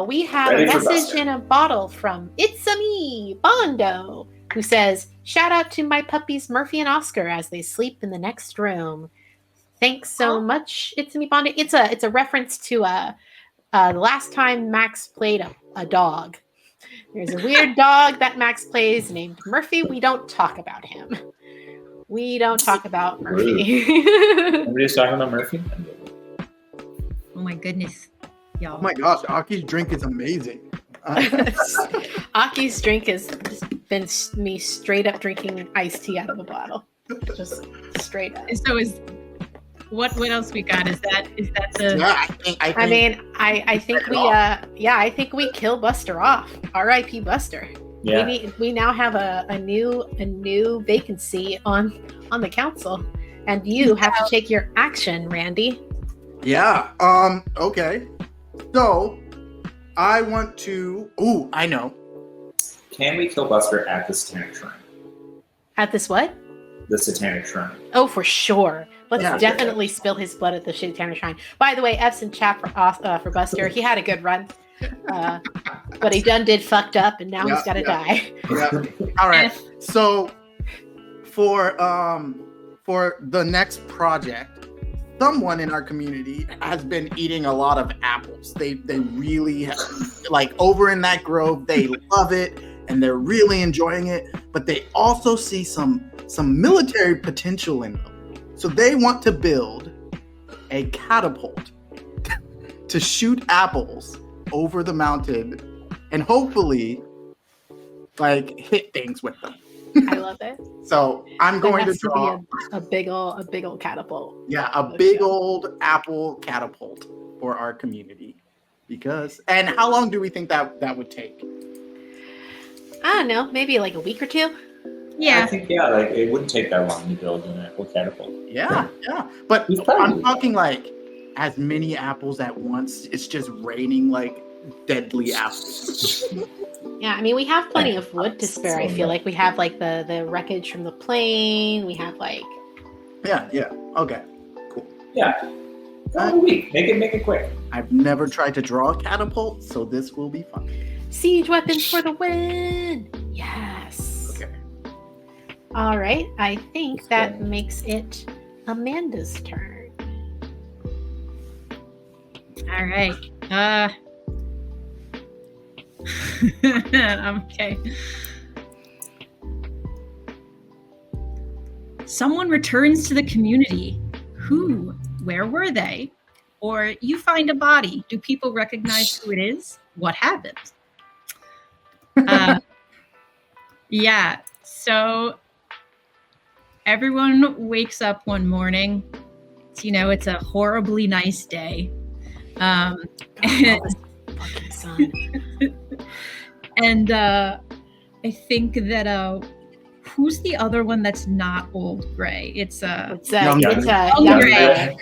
We have a message in a bottle from It's-a-me, Bondo, who says, "Shout out to my puppies Murphy and Oscar as they sleep in the next room. Thanks so much, It's-a-me, Bondo." It's a reference to the last time Max played a dog. There's a weird dog that Max plays named Murphy. We don't talk about him. We don't talk about Murphy. Nobody's talking about Murphy? Oh my goodness, y'all. Oh my gosh, Aki's drink is amazing. Aki's drink has been me straight up drinking iced tea out of a bottle. Just straight up. So what else we got? Is that the? Yeah, I think we kill Buster off. R.I.P. Buster. Yeah. We now have a new vacancy on the council, and you have to take your action, Randy. Yeah. Okay. So, I want to. Ooh, I know. Can we kill Buster at the Satanic Shrine? At this what? The Satanic Shrine. Oh, for sure. Let's Yeah. definitely spill his blood at the Satanic Shrine. By the way, F's in chat for Buster. He had a good run. But he did fucked up, and now he's got to die. Yeah. All right. So for the next project, someone in our community has been eating a lot of apples. They really like over in that grove. They love it and they're really enjoying it. But they also see some military potential in them. So they want to build a catapult to shoot apples over the mountain and hopefully like hit things with them. I love it. So I'm going to draw be a big old catapult. Yeah, a big old apple catapult for our community. And how long do we think that would take? I don't know, maybe like a week or two. Yeah. I think, like it wouldn't take that long to build an apple catapult. Yeah. But I'm talking like as many apples at once. It's just raining like deadly apples. Yeah, I mean, we have plenty of wood to spare. I feel like we have like the wreckage from the plane. We have like. Yeah. Okay. Cool. Yeah. A week. Make it quick. I've never tried to draw a catapult, so this will be fun. Siege weapons for the win! Yes. Okay. All right. I think that makes it Amanda's turn. All right. Okay. Someone returns to the community. Who? Where were they? Or you find a body. Do people recognize who it is? What happened? Yeah. So everyone wakes up one morning. It's a horribly nice day. And I think that who's the other one that's not old gray? It's young gray.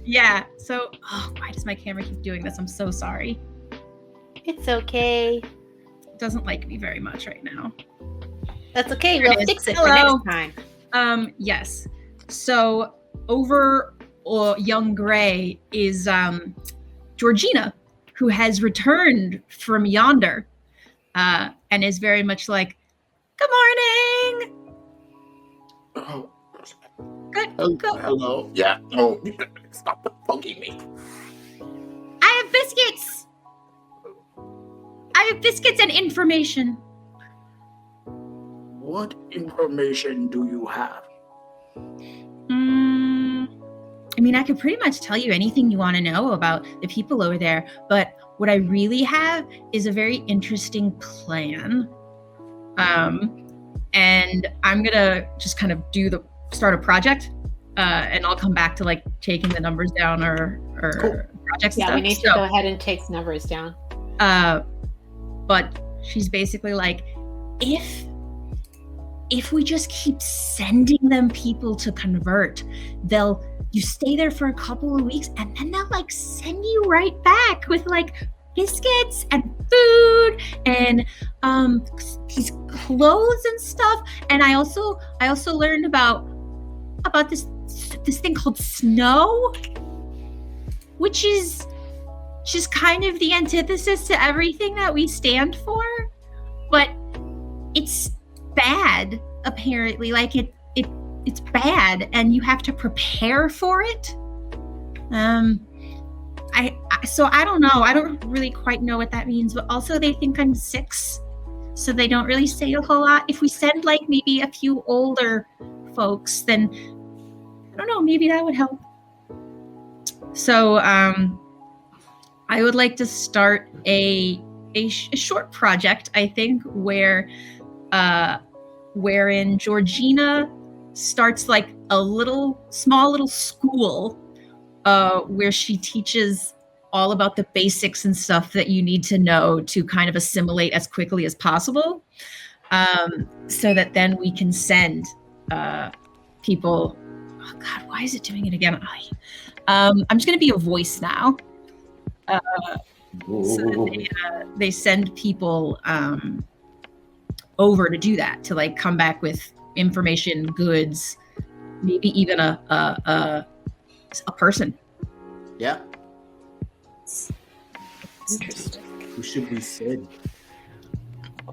Yeah. So why does my camera keep doing this? I'm so sorry. It's okay. It doesn't like me very much right now. That's okay. We'll fix it for Hello. next time. Yes. So over young Gray is Georgina, who has returned from yonder, and is very much like, "Good morning." Oh. Good. Hello. Yeah. Oh, stop poking me. I have biscuits. I have biscuits and information. What information do you have? I mean, I could pretty much tell you anything you want to know about the people over there, but what I really have is a very interesting plan. And I'm gonna just kind of start a project, and I'll come back to like taking the numbers down or Cool. projects. Yeah, and we need stuff. to go ahead and take numbers down. But she's basically like, if we just keep sending them people to convert, you stay there for a couple of weeks and then they'll like send you right back with like biscuits and food and these clothes and stuff. And I also learned about this thing called snow, which is just kind of the antithesis to everything that we stand for, but it's bad apparently. Like it's bad and you have to prepare for it. So I don't know. I don't really quite know what that means, but also they think I'm 6, so they don't really say a whole lot. If we send like maybe a few older folks, then I don't know, maybe that would help. So I would like to start a short project, I think, wherein Georgina starts like a small little school where she teaches all about the basics and stuff that you need to know to kind of assimilate as quickly as possible, so that then we can send people. Oh God, why is it doing it again? I'm just going to be a voice now. So that they send people over to do that, to like come back with information, goods, maybe even a person. Yeah. Interesting. Who should we send?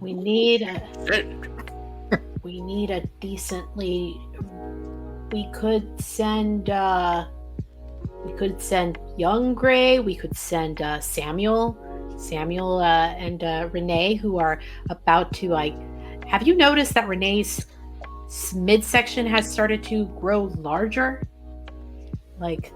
We need Send. a decently. We could send young Gray. We could send Samuel and Renee, who are about to like. Have you noticed that Renee's midsection has started to grow larger? Like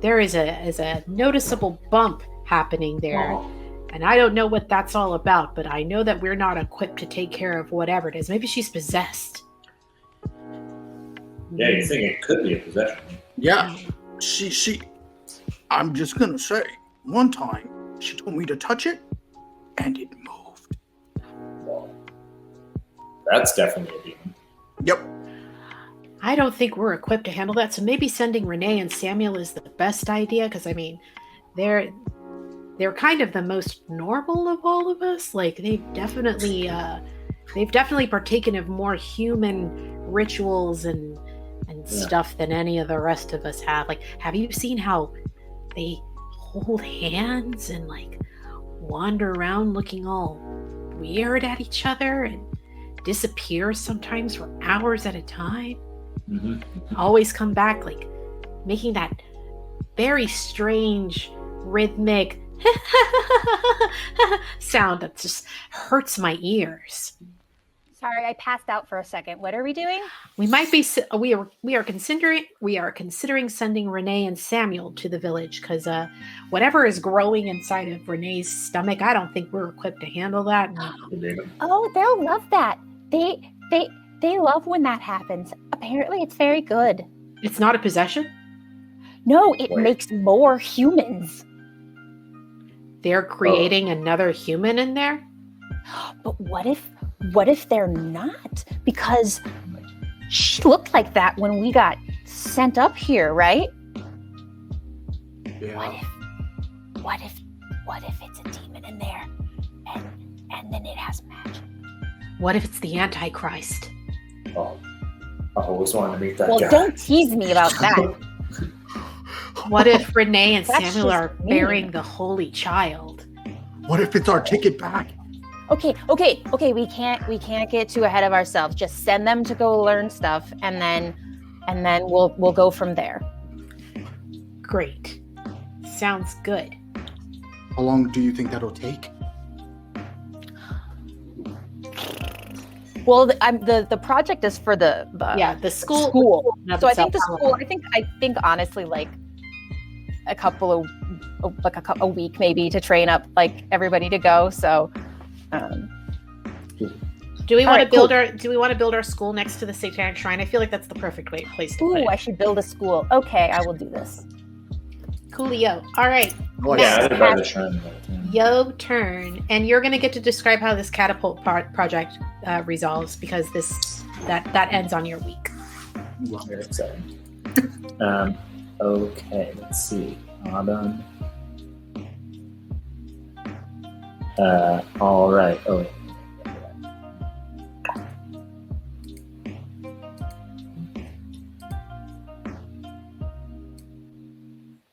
there is a noticeable bump happening there. Oh. And I don't know what that's all about, but I know that we're not equipped to take care of whatever it is. Maybe she's possessed. Yeah, you think it could be a possession. Yeah. She. I'm just gonna say, one time she told me to touch it, and it moved. Well, that's definitely a demon. Yep. I don't think we're equipped to handle that. So maybe sending Renee and Samuel is the best idea, because I mean, they're kind of the most normal of all of us. Like they've definitely partaken of more human rituals and stuff than any of the rest of us have. Like, have you seen how they hold hands and like wander around looking all weird at each other and disappear sometimes for hours at a time? Mm-hmm. Always come back like making that very strange rhythmic sound that just hurts my ears. Sorry, I passed out for a second. What are we doing? We might be we are considering sending Renee and Samuel to the village, because whatever is growing inside of Renee's stomach, I don't think we're equipped to handle that. Oh, they'll love that. They love when that happens. Apparently, it's very good. It's not a possession? No, it makes more humans. They're creating another human in there? But what if they're not? Because she looked like that when we got sent up here, right? Yeah. What if it's a demon in there and then it has magic? What if it's the Antichrist? Oh. I always wanted to meet that Well, guy. don't tease me about that. What if Renee and That's Samuel just are mean. bearing the Holy Child? What if it's our ticket back? Okay. We can't get too ahead of ourselves. Just send them to go learn stuff, and then we'll go from there. Great. Sounds good. How long do you think that'll take? Well, the project is for the school. So I think the school. I think honestly, like a week maybe to train up like everybody to go. So. Do we want to build cool. Do we want to build our school next to the Satanic Shrine? I feel like that's the perfect place to put Ooh, it. I should build a school. Okay, I will do this. Coolio. All right. Yeah, Next, they're by the shrine. Yo turn, and you're going to get to describe how this catapult project resolves because that ends on your week. Very exciting. Okay, let's see. Autumn. All right. Oh, wait.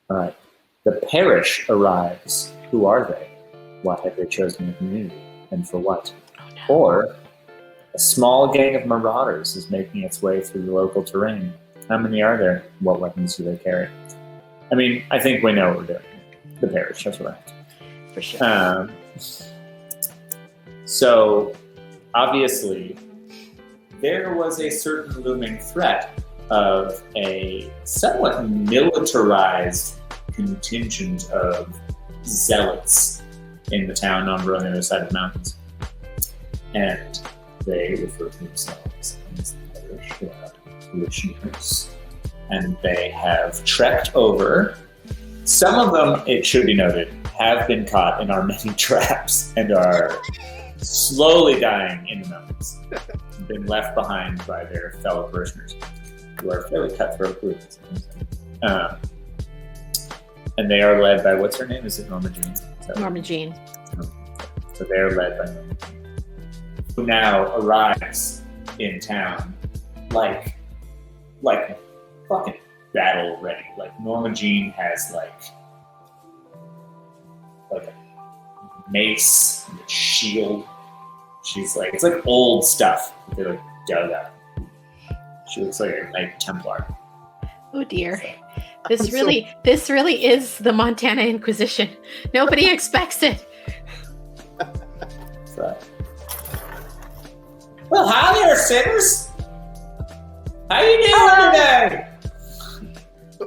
All right. The parish arrives. Who are they? Why have they chosen a community? And for what? Or a small gang of marauders is making its way through the local terrain. How many are there? What weapons do they carry? I mean, I think we know what we're doing. The parish, that's right. For sure. So, obviously, there was a certain looming threat of a somewhat militarized contingent of zealots in the town over on the other side of the mountains. And they refer to themselves as the parish parishioners. And they have trekked over. Some of them, it should be noted, have been caught in our many traps and are slowly dying in the mountains. Been left behind by their fellow parishioners, who are fairly cutthroat groups. And they are led by, what's her name? Is it Norma Jean? Norma Jean. So they are led by Norma Jean, who now arrives in town like fucking battle ready. Like Norma Jean has like a mace and a shield. She's like, it's like old stuff that they like dug up. She looks like a Knight Templar. Oh dear. This really is the Montana Inquisition. Nobody expects it. So. Well, hi there, sinners. How you doing today?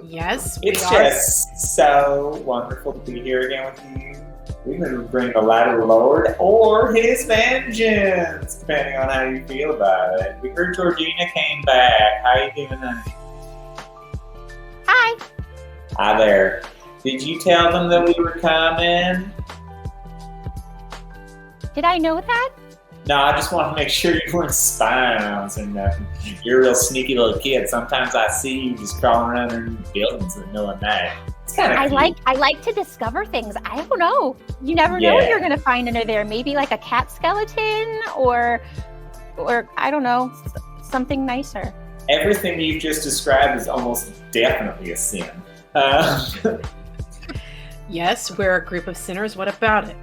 Yes, It's just so wonderful to be here again with you. We can bring the light of the Lord or His vengeance, depending on how you feel about it. We heard Georgina came back. How you doing tonight? Hi. Hi there. Did you tell them that we were coming? Did I know that? No, I just want to make sure you weren't spying on us or nothing. You're a real sneaky little kid. Sometimes I see you just crawling around in buildings in the middle of the night. It's kind of I like to discover things. I don't know. You never know what you're gonna find under there. Maybe like a cat skeleton or I don't know, something nicer. Everything you've just described is almost definitely a sin. Yes, we're a group of sinners. What about it?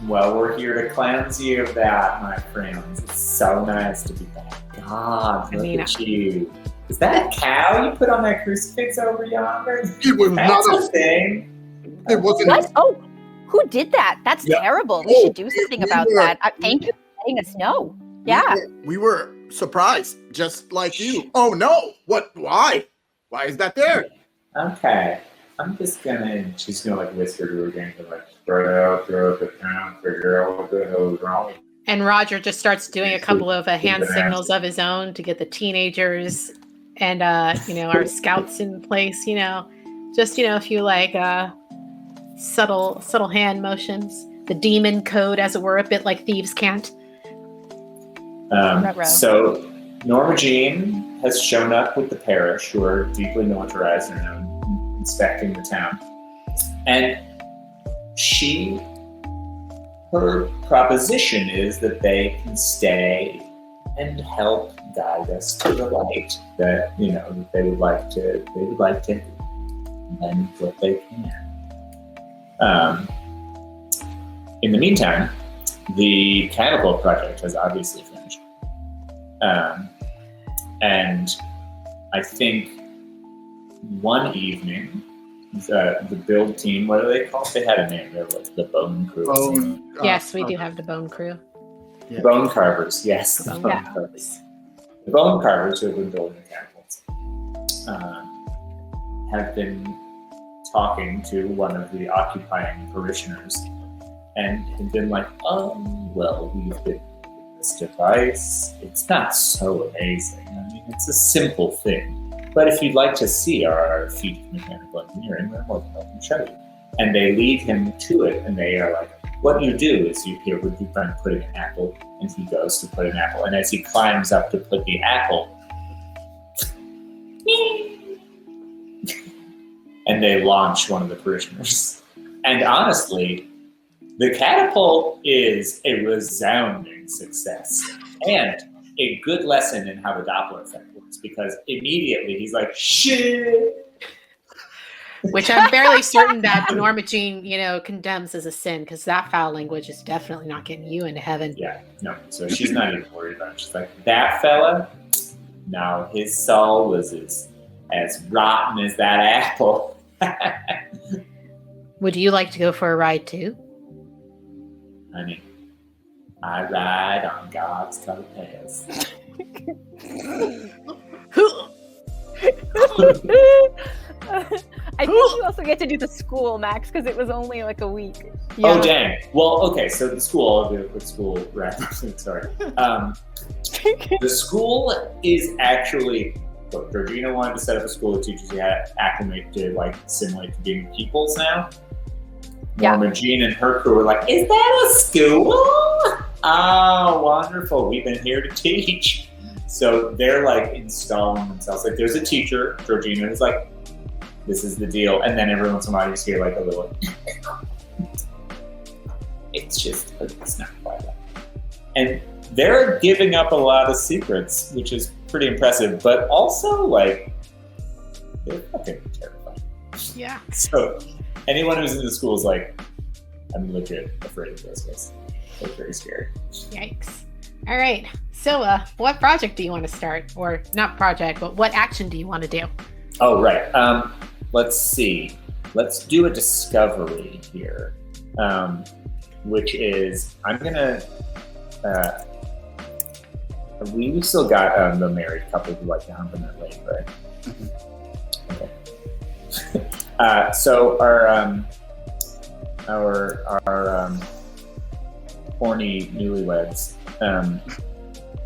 Well, we're here to cleanse you of that, my friends. It's so nice to be back. God, look at you. Is that a cow you put on that crucifix over yonder? It was That's not a thing. It wasn't. What? Oh, who did that? That's terrible. We should do something about that. Thank you for letting us know. Yeah. We were surprised, just like you. Oh no! What? Why? Why is that there? Okay. She's gonna like whisper to her gang, like, spread out throughout the town, figure out what the hell is wrong. And Roger just starts doing a couple of hand signals of his own to get the teenagers and our scouts in place. Just a few like subtle hand motions. The demon code, as it were, a bit like thieves' cant. So Norma Jean has shown up with the parish, who are deeply militarized and are inspecting the town, and her proposition is that they can stay and help guide us to the light that that they would like to and what they can. In the meantime, the catapult project has obviously finished, and I think one evening the build team, what are they called? They had a name. They're like the Bone Crew. Yes, we do have the Bone Crew. Yeah. Bone Carvers, yes. The Bone Yeah. Carvers. The Bone Carvers who have been building the catapults have been talking to one of the occupying parishioners and have been like, well, we've been this device. It's not so amazing. I mean, it's a simple thing. But if you'd like to see our feat of mechanical engineering, we're more than welcome to show you. And they lead him to it, and they are like, what you do is you hear would you try putting an apple, and he goes to put an apple, and as he climbs up to put the apple, and they launch one of the parishioners. And honestly, the catapult is a resounding success and a good lesson in how the Doppler effect works, because immediately he's like, shit. Which I'm fairly certain that Norma Jean, condemns as a sin, because that foul language is definitely not getting you into heaven. Yeah, no. So she's not even worried about it. She's like, that fella, now his soul was as rotten as that apple. Would you like to go for a ride too? Honey, I ride on God's coattails. I think you also get to do the school, Max, because it was only like a week. Yeah. Oh, dang. Well, okay, so the school, I'll do a quick school wrap. Sorry. The school is actually, look, Georgina wanted to set up a school that teaches you how to acclimate to, simulate to being peoples now. Yeah. Norma Jean and her crew were like, is that a school? Oh, wonderful. We've been here to teach. So they're installing themselves. There's a teacher, Georgina, who's like, this is the deal. And then every once in a while you just hear a little, it's not quite that. And they're giving up a lot of secrets, which is pretty impressive, but also they're fucking terrifying. Yeah. So anyone who's in the school is like, I'm legit afraid of those guys. They're very scary. Yikes. All right. So what project do you want to start? Or not project, but what action do you want to do? Oh, right. Let's see. Let's do a discovery here, which is, I'm going to, we've still got the married couple who like to hump in that lake, right? Mm-hmm. Okay. So our horny newlyweds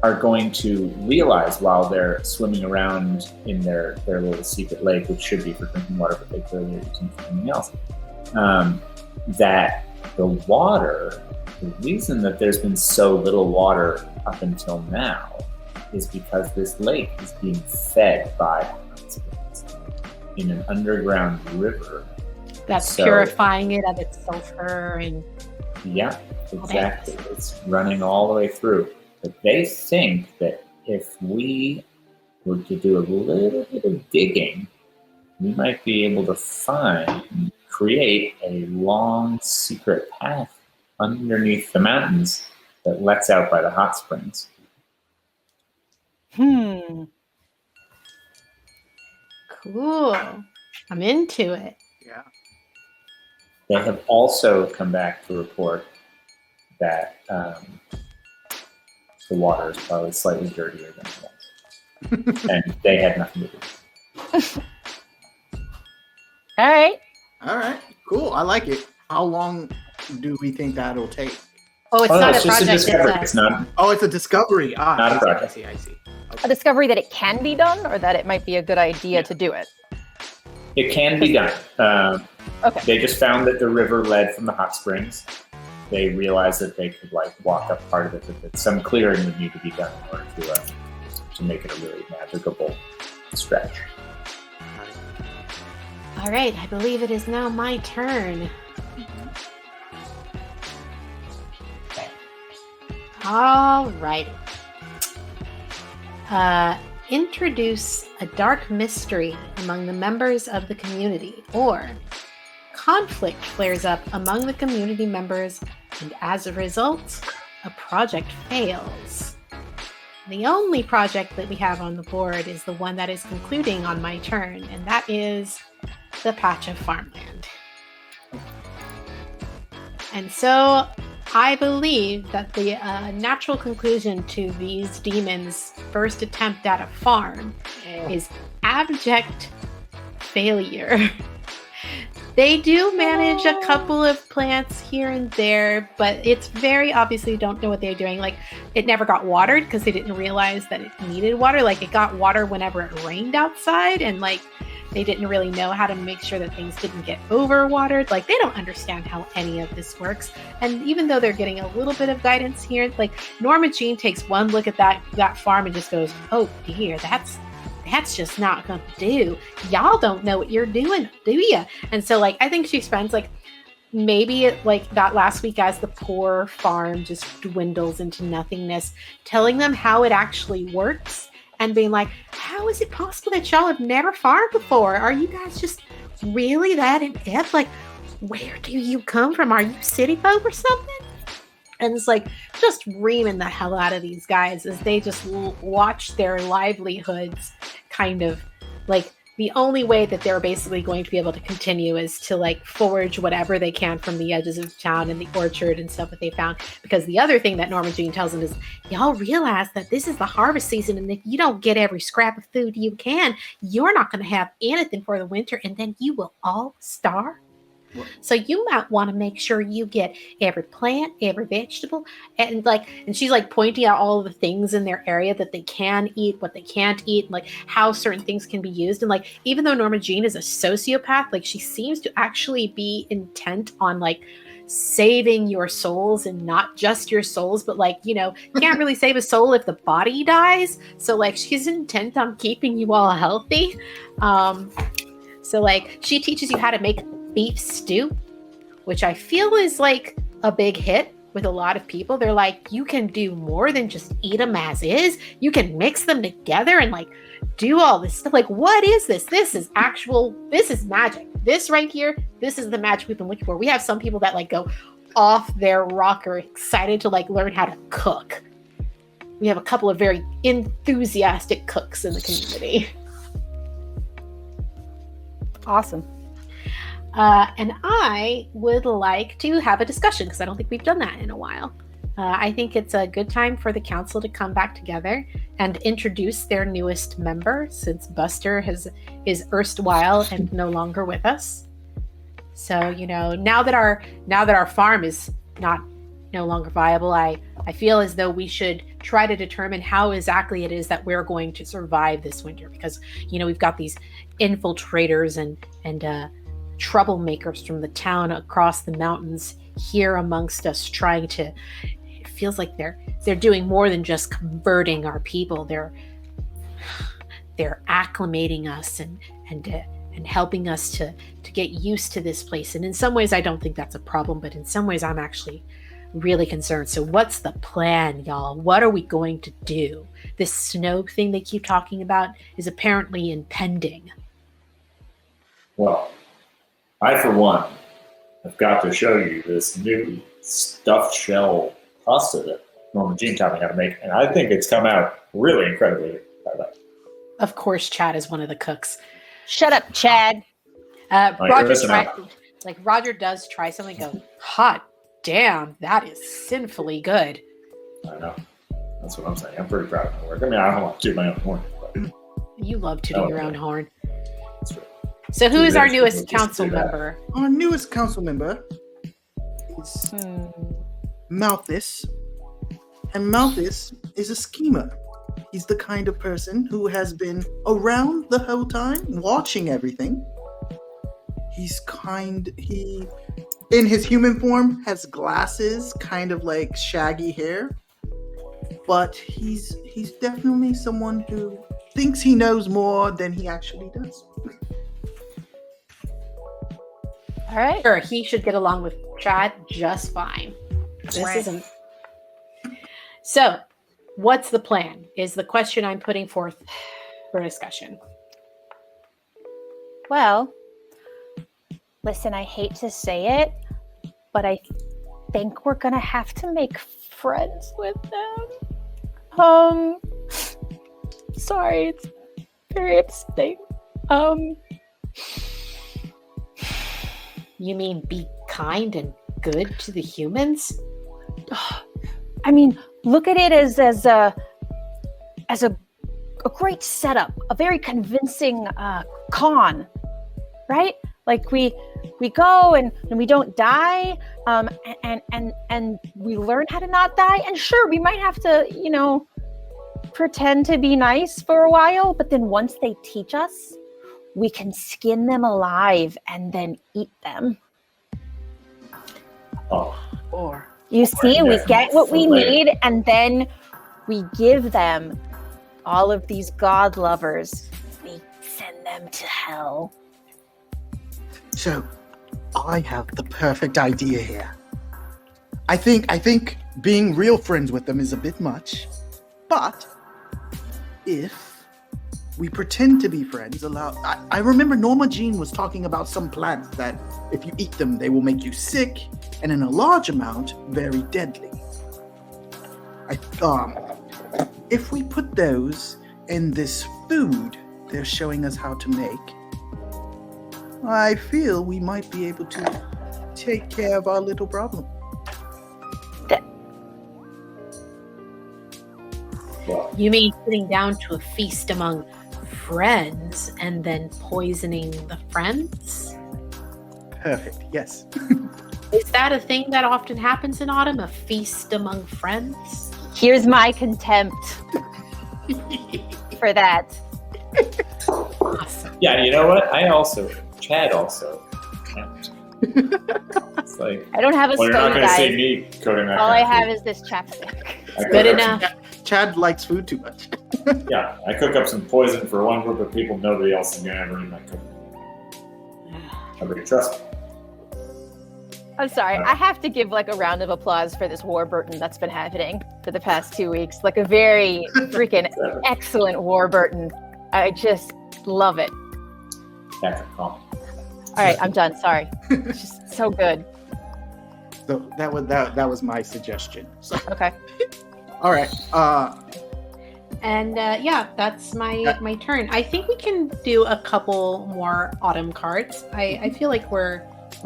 are going to realize while they're swimming around in their little secret lake, which should be for drinking water, but they clearly are using for something else, that the water, the reason that there's been so little water up until now is because this lake is being fed by hot springs in an underground river. That's purifying it of its sulfur and... Yeah, exactly. It's running all the way through. But they think that if we were to do a little bit of digging, we might be able to create a long secret path underneath the mountains that lets out by the hot springs. Cool. I'm into it. Yeah. They have also come back to report that the water is probably slightly dirtier than it was. And they had nothing to do with it. All right. Cool. I like it. How long do we think that'll take? Oh, it's not it's a just project. a discovery. It's not. Oh, it's a discovery. Not a project. I see. A discovery that it can be done, or that it might be a good idea to do it? It can be done. Okay. They just found that the river led from the hot springs. They realized that they could walk up part of it, but some clearing would need to be done in order to make it a really navigable stretch. All right, I believe it is now my turn. All right. introduce a dark mystery among the members of the community, or conflict flares up among the community members, and as a result, a project fails. The only project that we have on the board is the one that is concluding on my turn, and that is the patch of farmland. And so I believe that the natural conclusion to these demons' first attempt at a farm is abject failure. They do manage a couple of plants here and there, but it's very obviously don't know what they're doing. Like, it never got watered because they didn't realize that it needed water. Like, it got water whenever it rained outside, and like they didn't really know how to make sure that things didn't get overwatered. Like, they don't understand how any of this works. And even though they're getting a little bit of guidance here, like Norma Jean takes one look at that farm and just goes, "Oh dear, that's just not gonna do. Y'all don't know what you're doing, do ya?" And so, like, I think she spends like maybe like that last week as the poor farm just dwindles into nothingness, telling them how it actually works and being like, "How is it possible that y'all have never farmed before? Are you guys just really that inept? Like, where do you come from? Are you city folk or something?" And it's like just reaming the hell out of these guys as they just watch their livelihoods kind of like the only way that they're basically going to be able to continue is to like forage whatever they can from the edges of town and the orchard and stuff that they found. Because the other thing that Norma Jean tells them is, y'all realize that this is the harvest season, and if you don't get every scrap of food you can, you're not going to have anything for the winter, and then you will all starve. So you might want to make sure you get every plant, every vegetable, and she's like pointing out all of the things in their area that they can eat, what they can't eat, and like how certain things can be used. And like, even though Norma Jean is a sociopath, like she seems to actually be intent on like saving your souls, and not just your souls, but like, you know, can't really save a soul if the body dies. So like, she's intent on keeping you all healthy. So like, she teaches you how to make beef stew, which I feel is like a big hit with a lot of people. They're like, you can do more than just eat them as is. You can mix them together and like do all this stuff. Like, what is this? This is magic. This right here, this is the magic we've been looking for. We have some people that like go off their rocker excited to like learn how to cook. We have a couple of very enthusiastic cooks in the community. Awesome. And I would like to have a discussion because I don't think we've done that in a while. I think it's a good time for the council to come back together and introduce their newest member, since Buster is erstwhile and no longer with us. So, you know, now that our farm is no longer viable, I feel as though we should try to determine how exactly it is that we're going to survive this winter, because, you know, we've got these infiltrators and troublemakers from the town across the mountains here amongst us, trying to, it feels like they're doing more than just converting our people. They're acclimating us and helping us to get used to this place. And in some ways I don't think that's a problem, but in some ways I'm actually really concerned. So what's the plan, y'all? What are we going to do? This snow thing they keep talking about is apparently impending. Well, I, for one, have got to show you this new stuffed shell pasta that Norma Jean taught me how to make, and I think it's come out really incredibly. Of course, Chad is one of the cooks. Shut up, Chad. Roger does try something and go, hot damn, that is sinfully good. I know. That's what I'm saying. I'm pretty proud of my work. I mean, I don't want to toot my own horn, but you love tooting your own horn. That's right. So who is our newest council member? Our newest council member is Malthus. And Malthus is a schemer. He's the kind of person who has been around the whole time, watching everything. He, in his human form, has glasses, kind of like shaggy hair. But he's definitely someone who thinks he knows more than he actually does. All right. Sure, he should get along with Chad just fine. This isn't. So, what's the plan? Is the question I'm putting forth for discussion. Well, listen, I hate to say it, but I think we're gonna have to make friends with them. Sorry, it's very upsetting. You mean be kind and good to the humans? I mean, look at it as a great setup, a very convincing con, right? Like we go and we don't die, and we learn how to not die. And sure, we might have to, pretend to be nice for a while, but then once they teach us, we can skin them alive and then eat them. Oh, Or You see, we get what we need, and then we give them all of these god lovers. We send them to hell. so, I have the perfect idea here. I think being real friends with them is a bit much, but if we pretend to be friends, I remember Norma Jean was talking about some plants that if you eat them, they will make you sick, and in a large amount, very deadly. If we put those in this food they're showing us how to make, I feel we might be able to take care of our little problem. well, You mean sitting down to a feast among friends and then poisoning the friends? Perfect, yes. Is that a thing that often happens in autumn? A feast among friends? Here's my contempt for that. Awesome. yeah, you know what? Chad also. It's like, I don't have a well, you're not stove, going to see guys. me coding that All kind I of have food. is this chapstick. I cook Good up enough. Chad likes food too much. Yeah, I cook up some poison for one group of people. Nobody else is going to ever eat my cooking. Nobody trust me. I'm sorry. I have to give a round of applause for this Warburton that's been happening for the past 2 weeks. Like a very freaking excellent Warburton. I just love it. Patrick, calm. All right, I'm done. Sorry. It's just so good. So that was my suggestion. So, Okay. all right. And that's my turn. I think we can do a couple more autumn cards. I feel like we're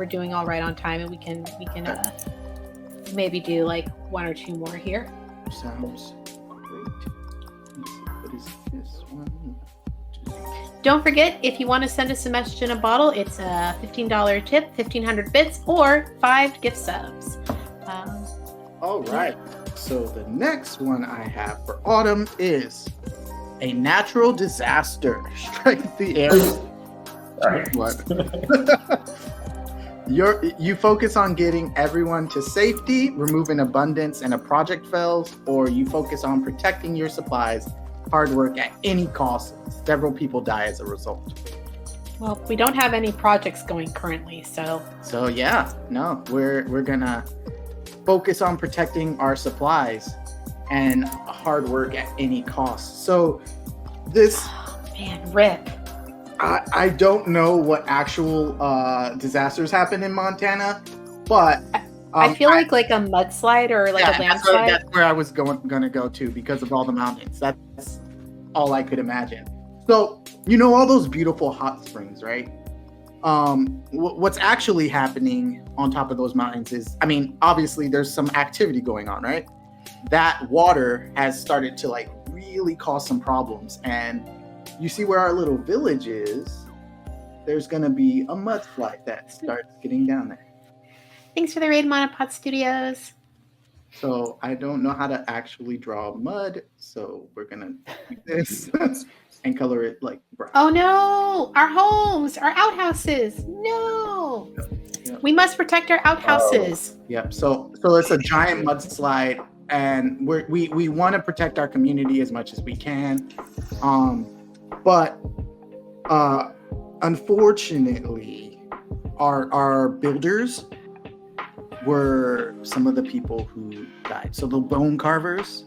doing all right on time, and we can maybe do like one or two more here. Sounds great. Let's see, what is this one? Don't forget, if you want to send us a message in a bottle, it's a $15 tip, 1,500 bits, or 5 gift subs. All right. So the next one I have for autumn is a natural disaster strikes the area. All right. What? You focus on getting everyone to safety, removing abundance, and a project fails, or you focus on protecting your supplies, hard work at any cost. Several people die as a result. Well, we don't have any projects going currently, so So yeah, no, we're gonna focus on protecting our supplies and hard work at any cost. So this, man, rip. I don't know what actual disasters happen in Montana, but I feel like a mudslide or like a landslide. that's where I was gonna go to because of all the mountains. That's all I could imagine. So all those beautiful hot springs, right? What's actually happening on top of those mountains is, obviously there's some activity going on, right? That water has started to really cause some problems, and you see where our little village is, there's going to be a mudslide that starts getting down there. Thanks for the raid, Monopod Studios. So I don't know how to actually draw mud, so we're going to do this and color it brown. Oh no! Our homes, our outhouses. No! Yep. We must protect our outhouses. Yep. So it's a giant mudslide, and we want to protect our community as much as we can. But unfortunately, our builders, were some of the people who died. So the bone carvers.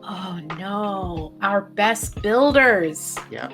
Oh no, our best builders. Yeah.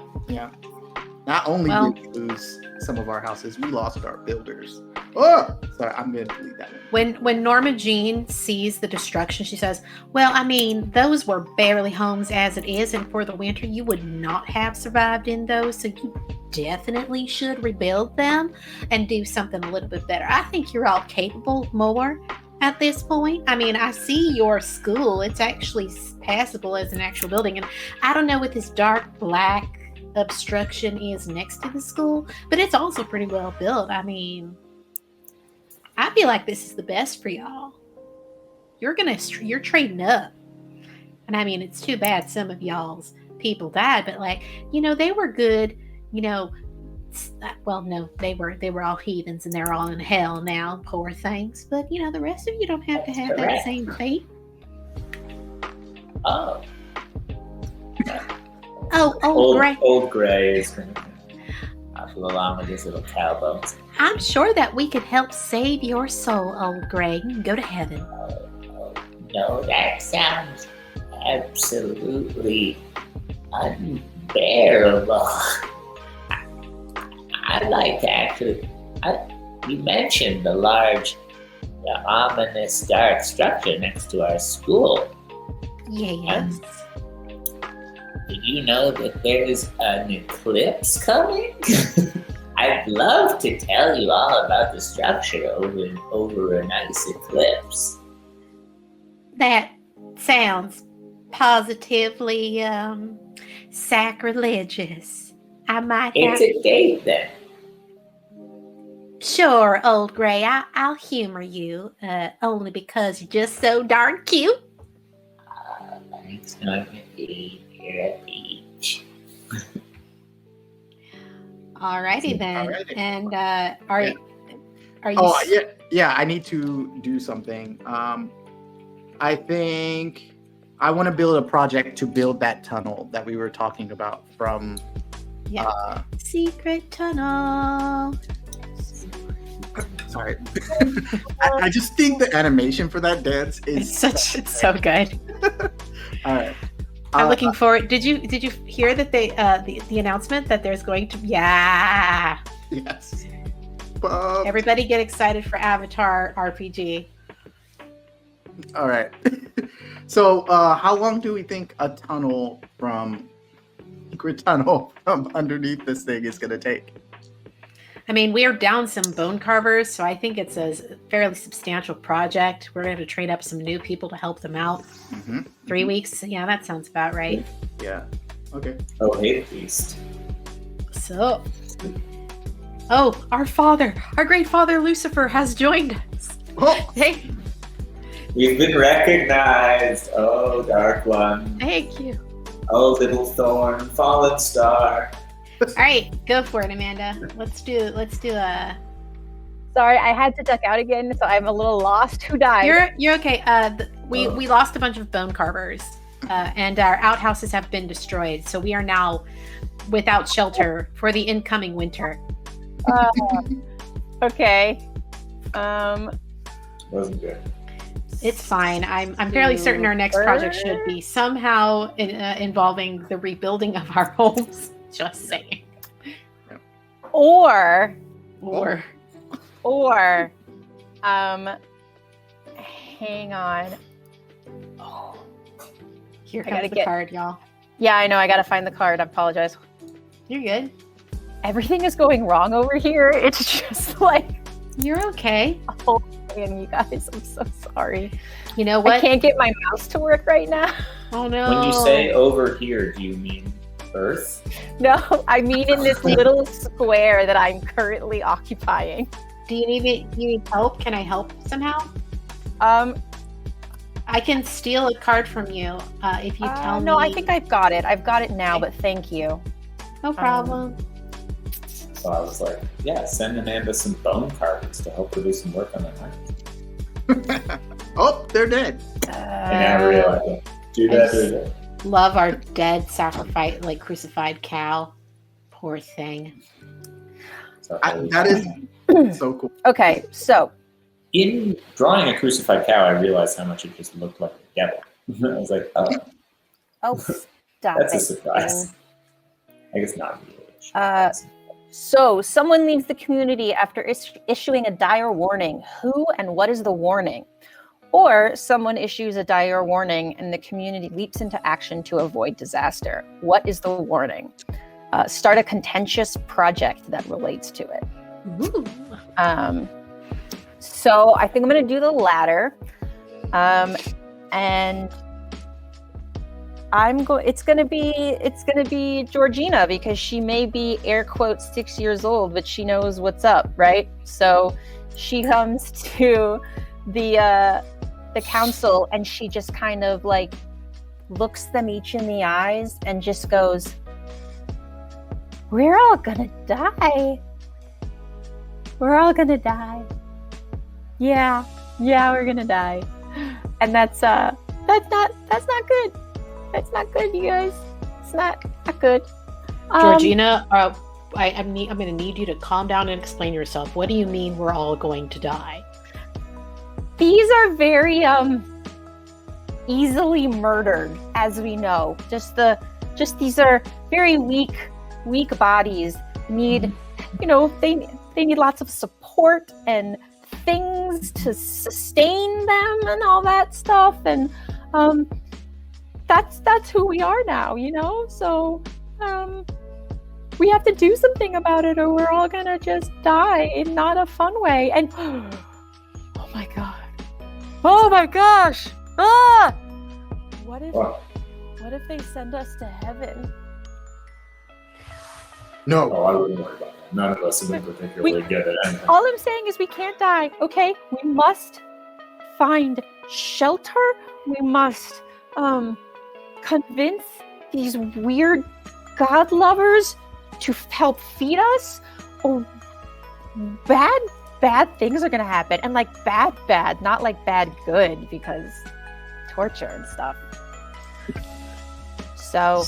Not only Well- did we lose some of our houses, we lost our builders. Oh, sorry, I'm going to delete that one. When Norma Jean sees the destruction, she says, well, I mean, those were barely homes as it is, and for the winter, you would not have survived in those, so you definitely should rebuild them and do something a little bit better. I think you're all capable more at this point. I mean, I see your school. It's actually passable as an actual building, and I don't know what this dark black obstruction is next to the school, but it's also pretty well built. I mean, I feel like this is the best for y'all. You're trading up. And I mean, it's too bad some of y'all's people died, but like, they were good, well, no, they were all heathens and they're all in hell now, poor things. But the rest of you don't have to have that same fate. Oh. Oh, great. Old Gray is going to Hobble along with his little cowbones. I'm sure that we could help save your soul, old Gray. You can go to heaven. No, that sounds absolutely unbearable. I'd like to actually. You mentioned the large, ominous, dark structure next to our school. Yes. Did you know that there's an eclipse coming? I'd love to tell you all about the structure over a nice eclipse. That sounds positively sacrilegious. I might have. It's a date then. Sure, old Gray. I'll humor you, only because you're just so darn cute. It's going to be here at the beach. Alrighty then. Alrighty. And are you? Oh, yeah. I need to do something. I think I want to build a project to build that tunnel that we were talking about from. Yeah. Secret tunnel. Sorry. I just think the animation for that dance is It's so good. all right. I'm looking forward. Did you hear that they the announcement that there's going to Yes. everybody get excited for Avatar RPG. All right. So, how long do we think a tunnel from underneath this thing is going to take? I mean, we are down some bone carvers, so I think it's a fairly substantial project. We're going to train up some new people to help them out. Mm-hmm. 3 weeks. Yeah, that sounds about right. Yeah. Okay. Oh, hey, beast. So, our great father Lucifer has joined us. Oh, Hey, We've been recognized. Oh, Dark One. thank you. Oh, little thorn, fallen star. All right, go for it, Amanda. Let's do a. Sorry, I had to duck out again, so I'm a little lost. Who died? You're okay. We lost a bunch of bone carvers, and our outhouses have been destroyed. So we are now without shelter for the incoming winter. Okay. Wasn't good. It's fine. I'm fairly certain our next project should be somehow involving the rebuilding of our homes. Just saying. Or hang on. Here I gotta comes the get- card, y'all. Yeah, I know. I gotta find the card. I apologize. You're good. Everything is going wrong over here. It's just like, You're okay. oh man, you guys, I'm so sorry. You know I what? can't get my mouse to work right now. Oh no. When you say over here, do you mean Earth? No, I mean in this little square that I'm currently occupying. Do you need help? Can I help somehow? I can steal a card from you if you tell me. No, I think I've got it. I've got it now, but thank you. No problem. So I was like, yeah, send Amanda some bone carvers to help her do some work on their mind. oh, they're dead. And I realized it. Do that, do that. Love our dead sacrifice, like crucified cow. Poor thing. So That is so cool. Okay, so in drawing a crucified cow, I realized how much it just looked like a devil. I was like, oh, Oh, stop that's a it. surprise. I guess not Uh, really. So, someone leaves the community after issuing a dire warning. Who and what is the warning? Or someone issues a dire warning and the community leaps into action to avoid disaster. What is the warning? Start a contentious project that relates to it. Ooh. So I think I'm going to do the latter. And it's going to be Georgina, because she may be air quotes 6 years old, but she knows what's up, right? So she comes to the council and she just kind of like looks them each in the eyes and just goes, "We're all gonna die. We're all gonna die. Yeah, we're gonna die." And that's not good. That's not good, you guys. It's not good. Georgina, I'm going to need you to calm down and explain yourself. What do you mean we're all going to die? These are very easily murdered, as we know. Just these are very weak bodies. Need, they need lots of support and things to sustain them and all that stuff. And that's who we are now, So we have to do something about it, or we're all gonna just die in not a fun way. And oh my gosh! Ah! What if they send us to heaven? No. Oh, I wouldn't worry about that. None of us have been particularly good at anything. All I'm saying is we can't die, okay? We must find shelter. We must convince these weird god lovers to help feed us, or bad things are gonna happen. And like bad, not like bad good, because torture and stuff. So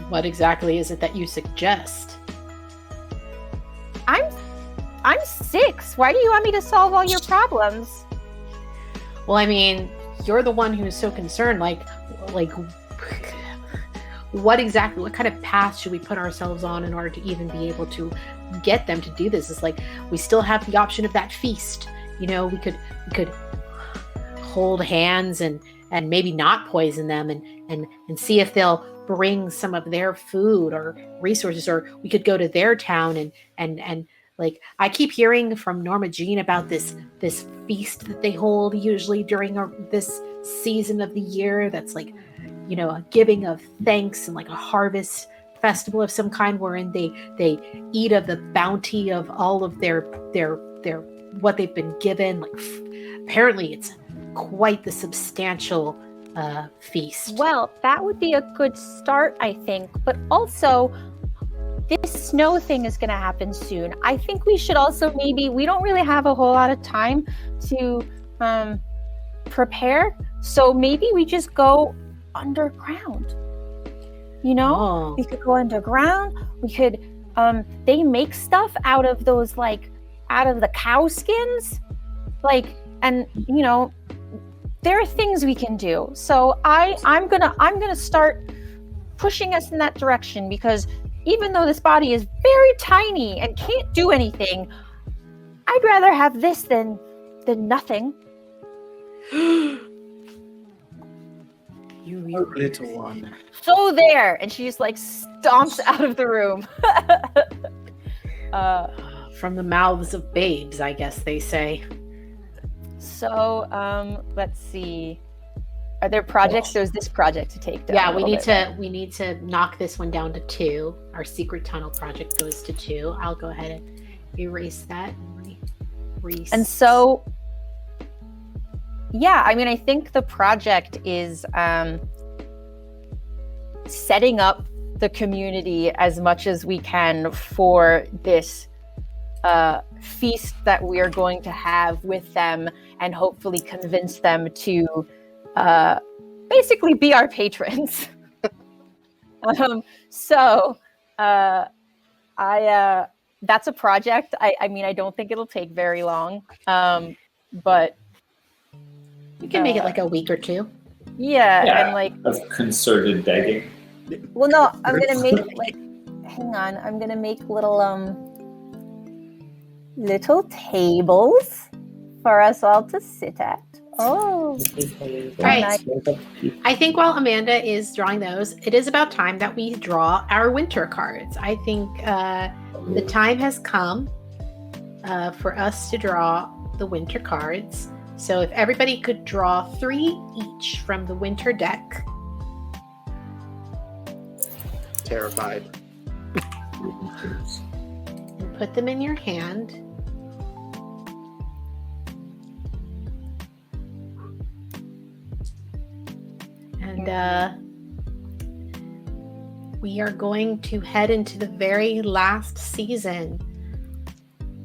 what exactly is it that you suggest? I'm 6. Why do you want me to solve all your problems? Well, I mean, you're the one who's so concerned. Like, what kind of path should we put ourselves on in order to even be able to get them to do this? It's like we still have the option of that feast. We could hold hands and maybe not poison them and see if they'll bring some of their food or resources, or we could go to their town and like, I keep hearing from Norma Jean about this feast that they hold usually during this season of the year. That's like, a giving of thanks and like a harvest festival of some kind, wherein they eat of the bounty of all of their what they've been given. Like, apparently it's quite the substantial feast. Well, that would be a good start, I think. But also, this snow thing is going to happen soon. I think we should also we don't really have a whole lot of time to prepare. So maybe we just go underground. Oh. We could go underground. We could, they make stuff out of those, out of the cow skins. And there are things we can do. So I'm gonna start pushing us in that direction, because even though this body is very tiny and can't do anything, I'd rather have this than nothing. You little one. So there, and she just stomps out of the room. From the mouths of babes, I guess they say. So let's see. Are there projects? There's this project to take down. Yeah, we need to knock this one down to 2. Our secret tunnel project goes to 2. I'll go ahead and erase that. And so, yeah, I think the project is setting up the community as much as we can for this feast that we are going to have with them, and hopefully convince them to basically be our patrons. That's a project. I don't think it'll take very long, but You can make it like a week or two. Yeah, and like of concerted begging. well, no, I'm gonna make like. Hang on, I'm gonna make little tables for us all to sit at. Oh, Right. nice. I think while Amanda is drawing those, it is about time that we draw our winter cards. I think the time has come for us to draw the winter cards. So if everybody could draw 3 each from the winter deck. Terrified. And put them in your hand. And we are going to head into the very last season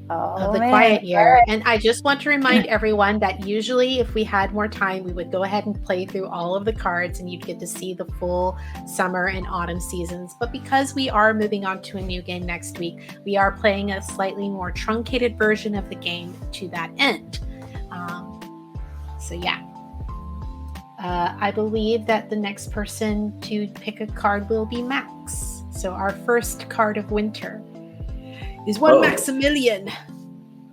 of the quiet year. Right. And I just want to remind everyone that usually if we had more time, we would go ahead and play through all of the cards and you'd get to see the full summer and autumn seasons. But because we are moving on to a new game next week, we are playing a slightly more truncated version of the game to that end. So yeah. I believe that the next person to pick a card will be Max. So our first card of winter is one Maximilian.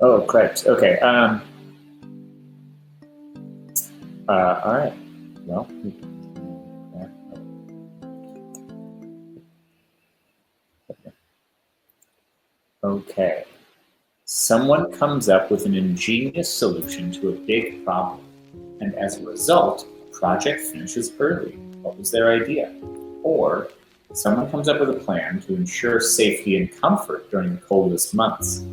Oh, correct. Okay. All right. Well. Okay. Someone comes up with an ingenious solution to a big problem, and as a result, the project finishes early. What was their idea? Or someone comes up with a plan to ensure safety and comfort during the coldest months.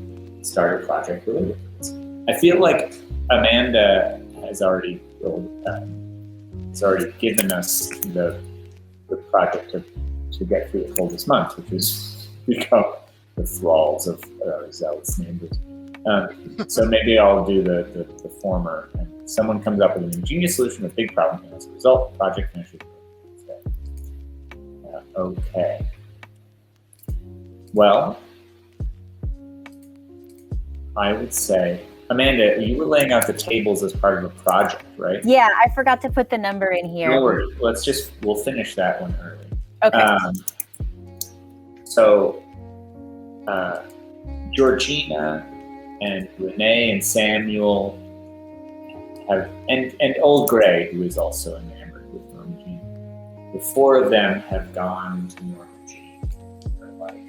Start a project related to this. I feel like Amanda has already given us the project to get through the coldest months, which is become the thralls of zealous neighbors. So maybe I'll do the former. And someone comes up with an ingenious solution to a big problem, and as a result, the project finishes. Okay. Well, I would say, Amanda, you were laying out the tables as part of a project, right? Yeah, I forgot to put the number in here. No worries. We'll finish that one early. Okay. So, Georgina and Renee and Samuel and Old Gray, who is also enamored with Norma Jean. The 4 of them have gone to Norma Jean. They're like,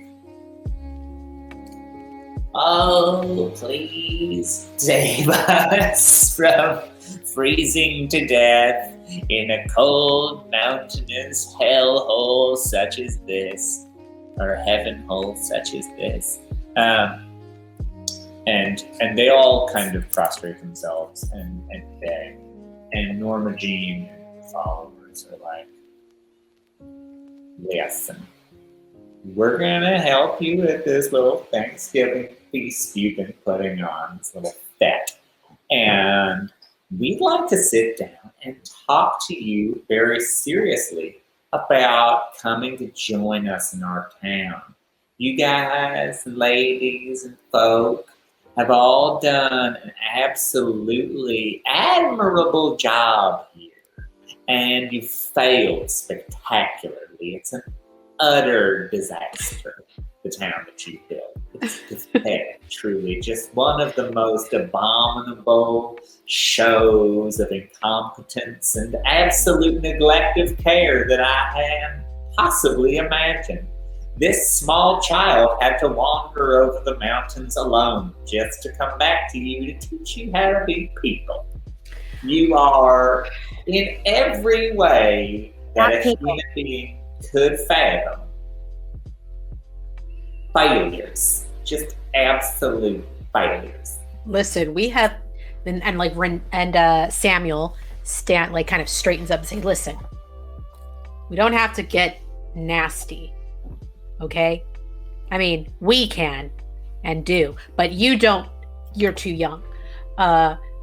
Oh, please save us from freezing to death in a cold, mountainous hellhole such as this, or heaven hole such as this. And they all kind of prostrate themselves and beg. And Norma Jean and her followers are like, listen, we're gonna help you with this little Thanksgiving feast you've been putting on, this little fete. And we'd like to sit down and talk to you very seriously about coming to join us in our town. You guys and ladies and folk have all done an absolutely admirable job here. And you failed spectacularly. It's an utter disaster, the town that you built. It's pathetic, truly. Just one of the most abominable shows of incompetence and absolute neglect of care that I can possibly imagine. This small child had to wander over the mountains alone just to come back to you to teach you how to be people. You are, in every way that a human being could fathom, failures. Just absolute failures. Listen, we have, and Samuel kind of straightens up and say, listen, we don't have to get nasty, okay? I mean, we can and do, but you don't, you're too young.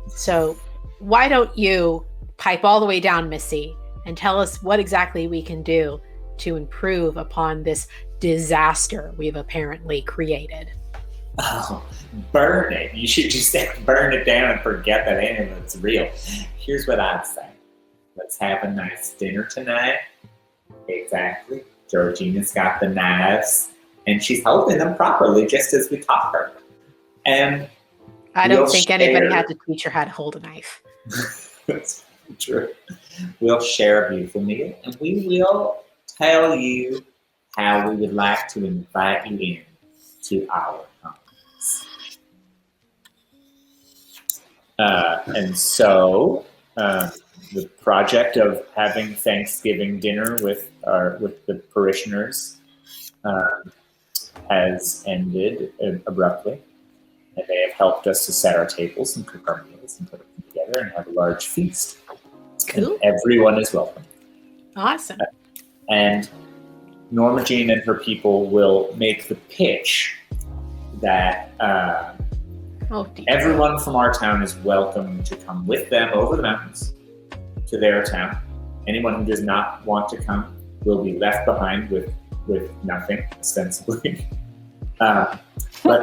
So why don't you pipe all the way down, Missy, and tell us what exactly we can do to improve upon this disaster we've apparently created. Oh, burn it. You should just burn it down and forget that any of it's real. Here's what I'd say. Let's have a nice dinner tonight. Exactly. Georgina's got the knives, and she's holding them properly, just as we taught her. And I don't think anybody had to teach her how to hold a knife. That's true. We'll share a beautiful meal, and we will tell you how we would like to invite you in to our homes. And so the project of having Thanksgiving dinner with the parishioners has ended abruptly, and they have helped us to set our tables and cook our meals and put them together and have a large feast. Cool. And everyone is welcome. Awesome. And Norma Jean and her people will make the pitch that everyone from our town is welcome to come with them over the mountains to their town. Anyone who does not want to come will be left behind with nothing, ostensibly. But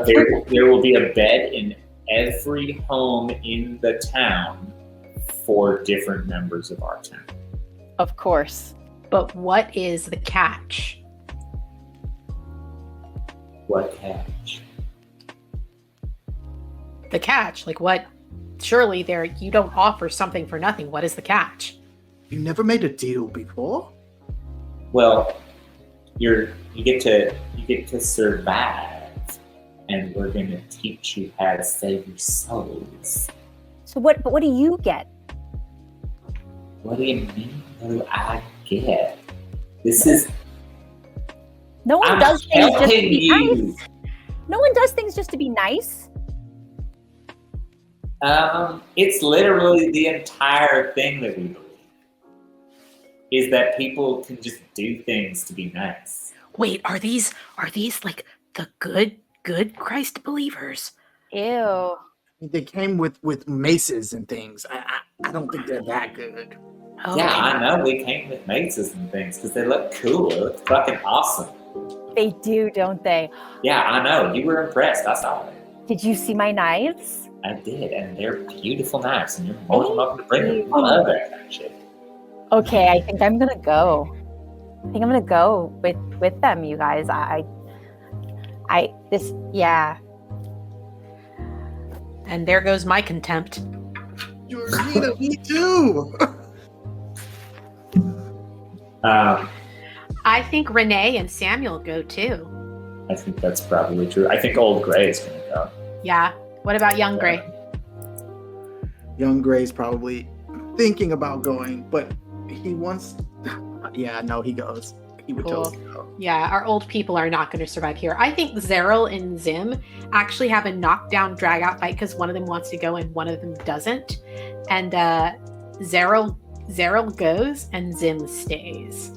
there will be a bed in every home in the town for different members of our town. Of course. But what is the catch? What catch? The catch, like what? Surely you don't offer something for nothing. What is the catch? You never made a deal before? Well, you get to survive, and we're going to teach you how to save your souls. So what? But what do you get? What do you mean? What do I get? This is. No one I'm does things just to be helping nice. No one does things just to be nice. It's literally the entire thing that we believe is that people can just do things to be nice. Wait, are these like the good Christ believers? Ew. They came with maces and things. I don't think they're that good. Oh, Yeah, I know. We came with maces and things because they look cool. They look fucking awesome. They do, don't they? Yeah, I know. You were impressed. I saw it. Did you see my knives? I did, and they're beautiful knives, and you're more than welcome to bring them. I love that kind of shit. Okay, I think I'm gonna go. I think I'm gonna go with them, you guys. Yeah. And there goes my contempt. Georgina, me too. I think Renee and Samuel go too. I think that's probably true. I think Old Gray is going to go. Yeah. What about Young Gray? Young Gray's probably thinking about going, but he wants. Yeah, no, he goes. He would totally go. Yeah, our old people are not going to survive here. I think Zeryl and Zim actually have a knockdown, drag-out fight because one of them wants to go and one of them doesn't. And Zeryl goes and Zim stays.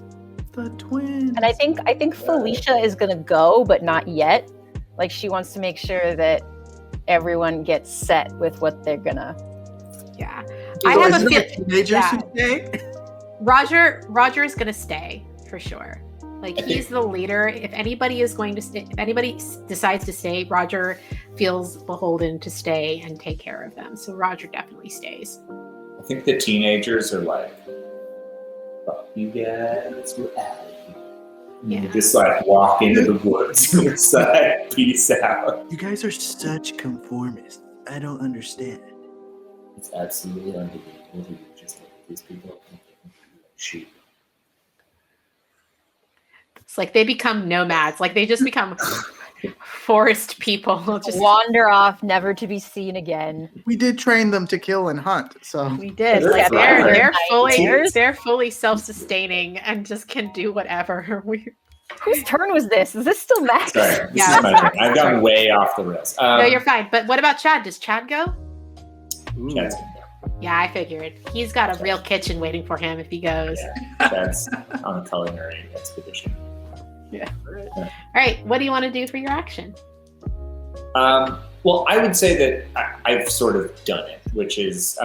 The twins. And I think Felicia is gonna go, but not yet. Like she wants to make sure that everyone gets set with what they're gonna. Yeah, So I have a is feel. it teenagers Yeah. who stay? Roger is gonna stay for sure. Like he's the leader. If anybody is going to stay, if anybody decides to stay, Roger feels beholden to stay and take care of them. So Roger definitely stays. I think the teenagers are like, fuck you guys, we're out of here. And Yeah. you just like walk into the woods and it's like, peace out. You guys are such conformists. I don't understand. It's absolutely unbelievable. Just like these people are sheep. It's like they become nomads. Like they just become forest people. Just Wander off, never to be seen again. We did train them to kill and hunt, so we did. They're Like fine. they're fully self-sustaining and just can do whatever. Whose turn was this? Is this still Max? Sorry, this Yeah. is my turn. I've gone way off the rails. No, you're fine. But what about Chad? Does Chad go? Chad's gonna go. Yeah, I figured. He's got a real kitchen waiting for him if he goes. Yeah, Chad's on a culinary expedition. All right, what do you want to do for your action? Well, I would say that I've sort of done it, which is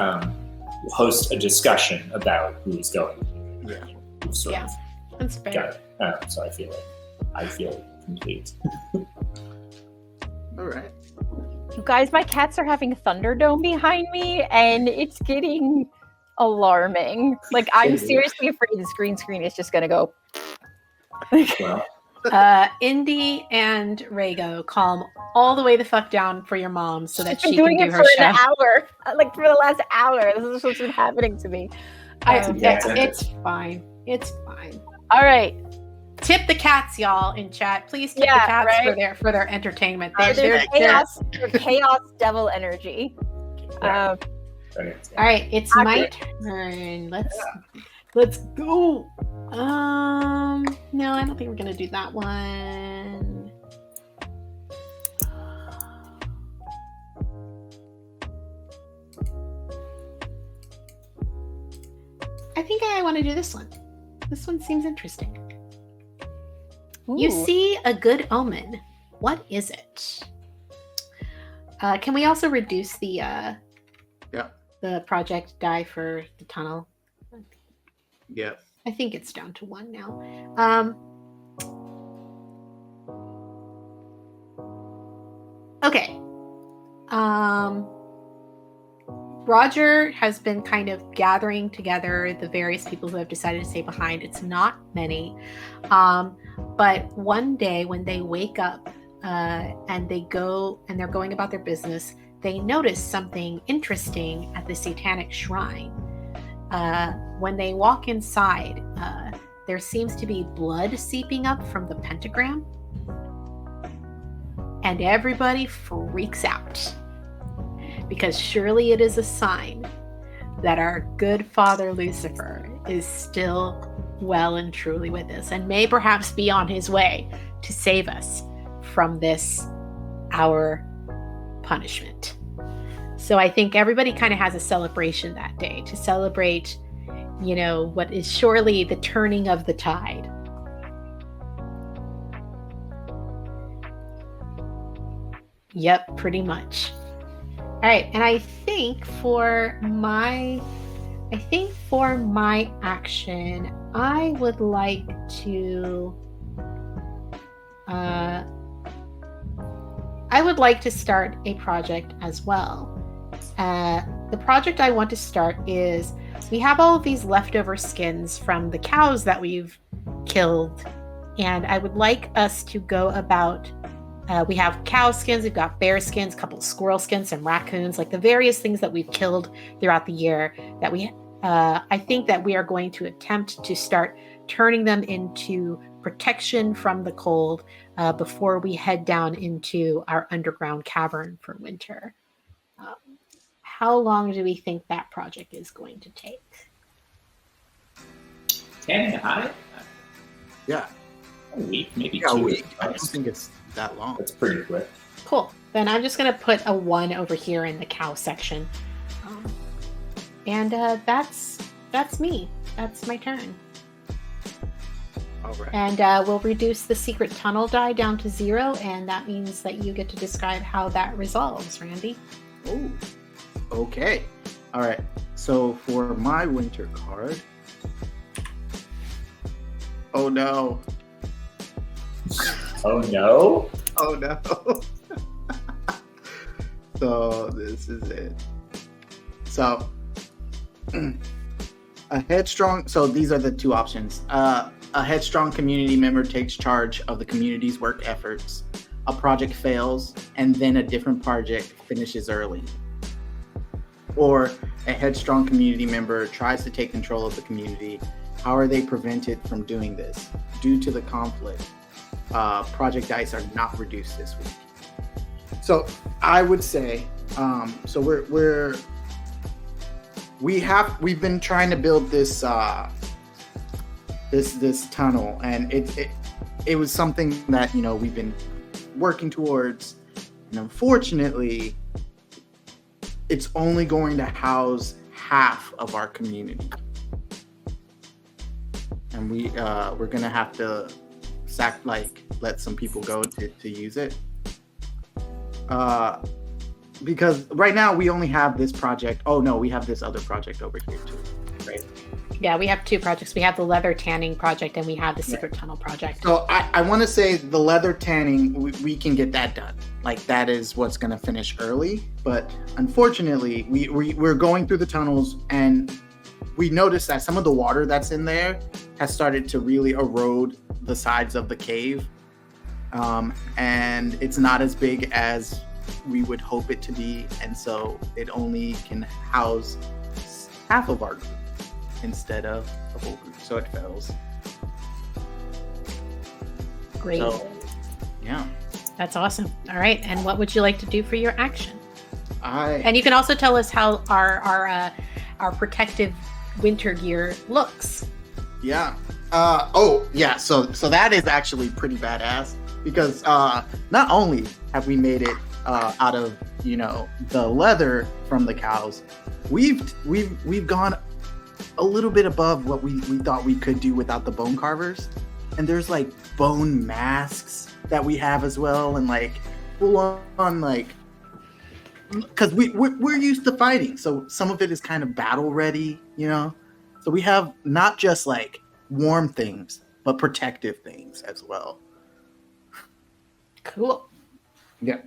host a discussion about who's going. Yeah. We've sort Yeah. of That's fair. got it. So I feel complete. all right. You guys, my cats are having Thunderdome behind me, and it's getting alarming. Like, I'm seriously afraid this green screen is just gonna go. Well, Indy and Rago, calm all the way the fuck down for your mom so that She's she been can doing do it her for show. an hour. Like, for the last hour. This is what's been happening to me. It's fine. It's fine. All right. Tip the cats, y'all, in chat. Please tip the Yeah, cats right? for their entertainment. There's chaos devil energy. All right, it's my turn. Let's go. No, I don't think we're gonna do that one. I think I want to do this one. This one seems interesting. Ooh. You see a good omen. What is it? Can we also reduce the project die for the tunnel? Yeah. I think it's down to 1 now. Okay. Roger has been kind of gathering together the various people who have decided to stay behind. It's not many. But one day when they wake up and they're going about their business, they notice something interesting at the Satanic Shrine. When they walk inside, there seems to be blood seeping up from the pentagram. And everybody freaks out. Because surely it is a sign that our good Father Lucifer is still well and truly with us and may perhaps be on his way to save us from this, our punishment. So I think everybody kind of has a celebration that day to celebrate, what is surely the turning of the tide. Yep, pretty much. All right, and I think for my action, I would like to start a project as well. The project I want to start is, we have all of these leftover skins from the cows that we've killed, and I would like us to go about. We have cow skins, we've got bear skins, a couple squirrel skins, some raccoons, like the various things that we've killed throughout the year that I think that we are going to attempt to start turning them into protection from the cold before we head down into our underground cavern for winter. How long do we think that project is going to take? 10 high? Yeah. A week, maybe A 2 week. I don't weeks. think it's that long. That's pretty quick. Cool. Then I'm just going to put a 1 over here in the cow section. And that's me. That's my turn. All right. And we'll reduce the secret tunnel die down to 0, and that means that you get to describe how that resolves, Randy. Oh, okay. All right. So for my winter card. Oh no. Oh no? Oh no. So this is it. So a headstrong. So these are the two options. A headstrong community member takes charge of the community's work efforts. A project fails, and then a different project finishes early. Or a headstrong community member tries to take control of the community. How are they prevented from doing this? Due to the conflict, project dice are not reduced this week. So I would say, we've been trying to build this this tunnel, and it was something that we've been working towards, and unfortunately, it's only going to house half of our community, and we're gonna have to let some people go to use it. Because right now we only have this project. Oh no, we have this other project over here too, right? Yeah, we have 2 projects. We have the leather tanning project, and we have the secret tunnel project. So I want to say the leather tanning, we can get that done. like that is what's going to finish early. But unfortunately, we're going through the tunnels, and we noticed that some of the water that's in there has started to really erode the sides of the cave. And it's not as big as we would hope it to be. And so it only can house half of our group instead of the whole group. So it fails. Great. So, yeah. That's awesome. All right. And what would you like to do for your action? I And you can also tell us how our protective winter gear looks. Yeah. So that is actually pretty badass because not only have we made it out of the leather from the cows, we've gone a little bit above what we thought we could do without the bone carvers, and there's like bone masks that we have as well, and like full on like because we're used to fighting, so some of it is kind of battle ready, So we have not just like warm things, but protective things as well. Cool. Yeah.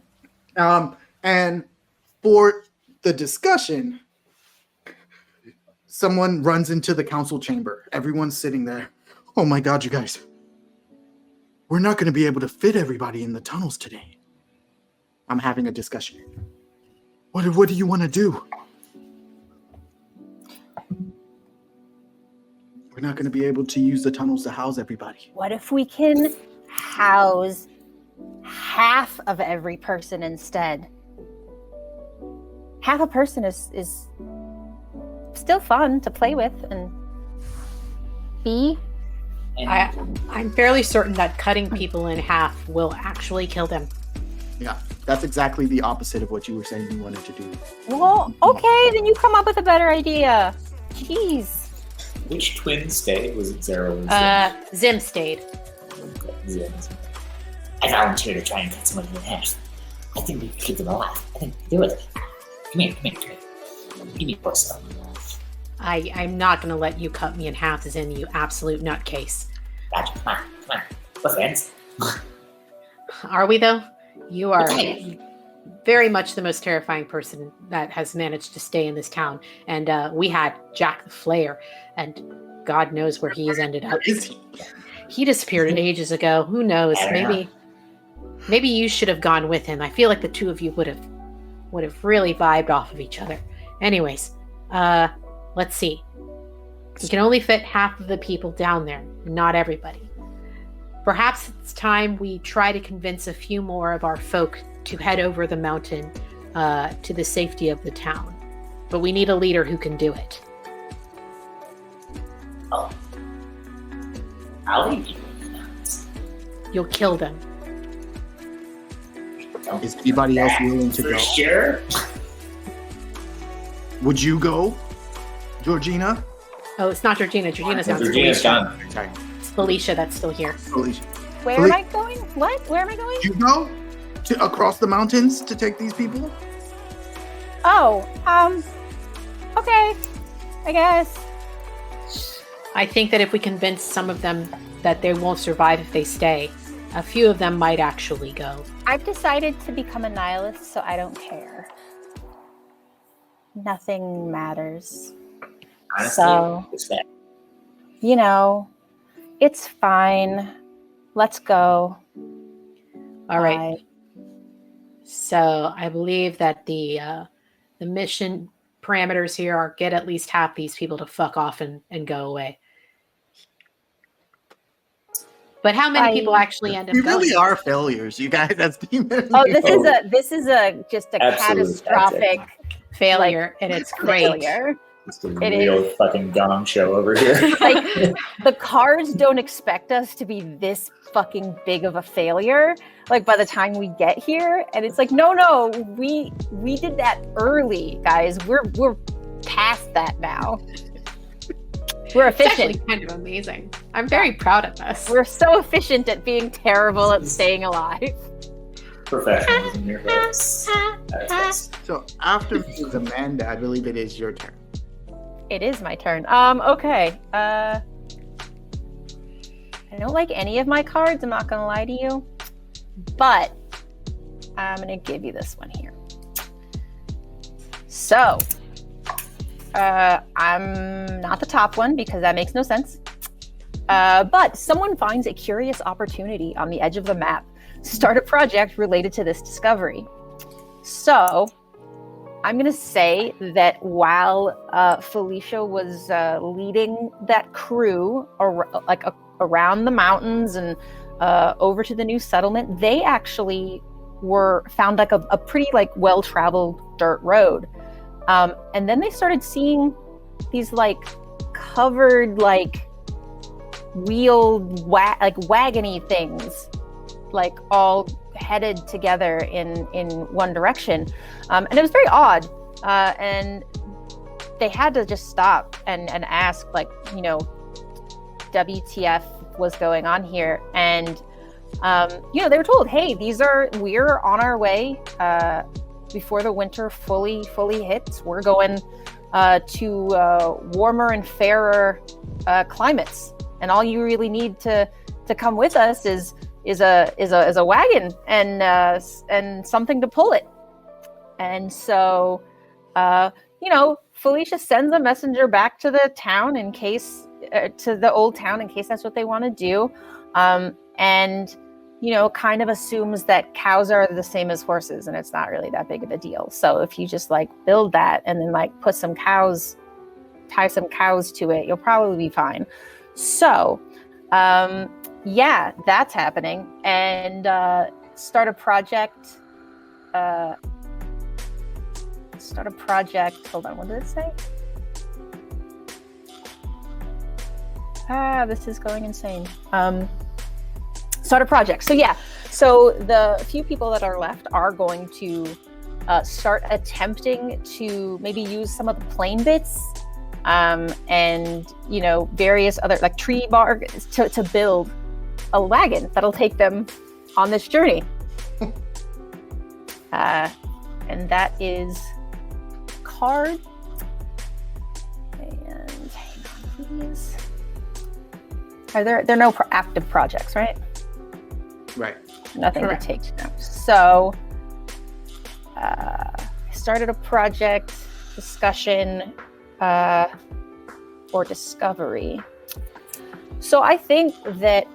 And for the discussion, someone runs into the council chamber. Everyone's sitting there. Oh my God, you guys. We're not going to be able to fit everybody in the tunnels today. I'm having a discussion. What do you want to do? We're not going to be able to use the tunnels to house everybody. What if we can house half of every person instead? Half a person is still fun to play with and be. I'm fairly certain that cutting people in half will actually kill them. Yeah, that's exactly the opposite of what you were saying you wanted to do. Well, okay, then you come up with a better idea. Jeez. Which twin stayed? Was it Zero or Zim? Zim stayed. Zim. I volunteer to try and cut someone in half. I think we can keep them alive. I think we can do it. Come here. Give me more stuff. I'm not going to let you cut me in half, Zim, you absolute nutcase. Gotcha. Come on. We're friends. Are we, though? You are very much the most terrifying person that has managed to stay in this town. And we had Jack the Flayer, and God knows where he's ended up. He disappeared ages ago. Who knows? Maybe you should have gone with him. I feel like the two of you would have really vibed off of each other. Anyways, let's see. We can only fit half of the people down there, and not everybody. Perhaps it's time we try to convince a few more of our folk to head over the mountain to the safety of the town. But we need a leader who can do it. Oh. I'll leave you. You'll kill them. Is anybody else willing to For go? sure. Would you go, Georgina? Oh, it's not Georgina. Georgina's not. Georgina's done. Sorry. It's Felicia that's still here. Felicia. Where am I going? What? Where am I going? You go across the mountains to take these people? Oh, okay. I guess. I think that if we convince some of them that they won't survive if they stay, a few of them might actually go. I've decided to become a nihilist, so I don't care. Nothing matters. Honestly, So- it's that. It's fine. Let's go. All right. Bye. So I believe that the mission parameters here are get at least half these people to fuck off and go away. But how many people actually end up We going? really are failures, you guys. That's demons. Oh, this is just a Absolute catastrophic failure, and it's great. failure. It's a It real is. fucking gong show over here. Like, the cards don't expect us to be this fucking big of a failure. Like, by the time we get here, and it's like, no, we did that early, guys. We're past that now. We're It's actually efficient. kind of amazing. I'm very proud of us. We're so efficient at being terrible at staying alive. Professionalism here, folks. So after me is Amanda, I believe it is your turn. It is my turn. Okay. I don't like any of my cards, I'm not gonna lie to you. But I'm going to give you this one here. So, I'm not the top one because that makes no sense. But someone finds a curious opportunity on the edge of the map. Start a project related to this discovery. So, I'm going to say that while Felicia was leading that crew around the mountains and over to the new settlement, they actually found like a pretty like well-traveled dirt road. And then they started seeing these like covered like wheeled wagony things like all headed together in one direction. And it was very odd. And they had to just stop and ask like, you know, WTF was going on here. And, you know, they were told, hey, we're on our way before the winter fully hits. We're going to warmer and fairer climates. And all you really need to come with us is a wagon and something to pull it. And so, you know, Felicia sends a messenger back to the town to the old town in case that's what they want to do. And, you know, kind of assumes that cows are the same as horses and it's not really that big of a deal. So if you just like build that and then like tie some cows to it, you'll probably be fine. So, yeah, that's happening. And start a project. Hold on, what did it say? This is going insane. Start a project. So yeah, so the few people that are left are going to start attempting to maybe use some of the plane bits and, you know, various other like tree bark to build a wagon that'll take them on this journey. And that is card. And hang on, please. There are no active projects, right? Right. Nothing Correct. to take now. So, I started a project discussion or discovery. So I think that,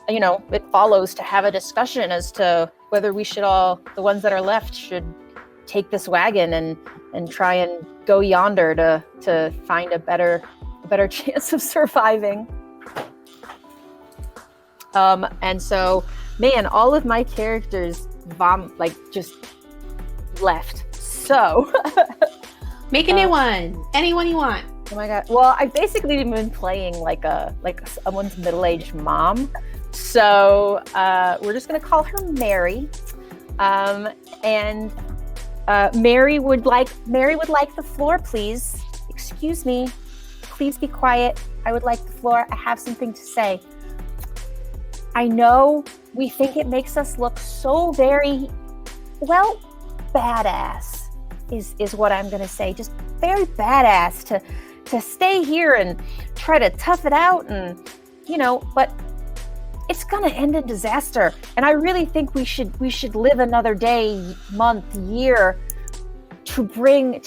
you know, it follows to have a discussion as to whether we should the ones that are left should take this wagon and try and go yonder to find a better chance of surviving. And so, man, all of my characters just left. So Make a new one. Anyone you want. oh my god. Well, I've basically been playing like someone's middle-aged mom. So we're just gonna call her Mary. And Mary would like the floor, please. Excuse me. Please be quiet. I would like the floor. I have something to say. I know we think it makes us look so very, well, badass is what I'm gonna say. Just very badass to stay here and try to tough it out, and you know, but it's gonna end in disaster. And I really think we should live another day, month, year to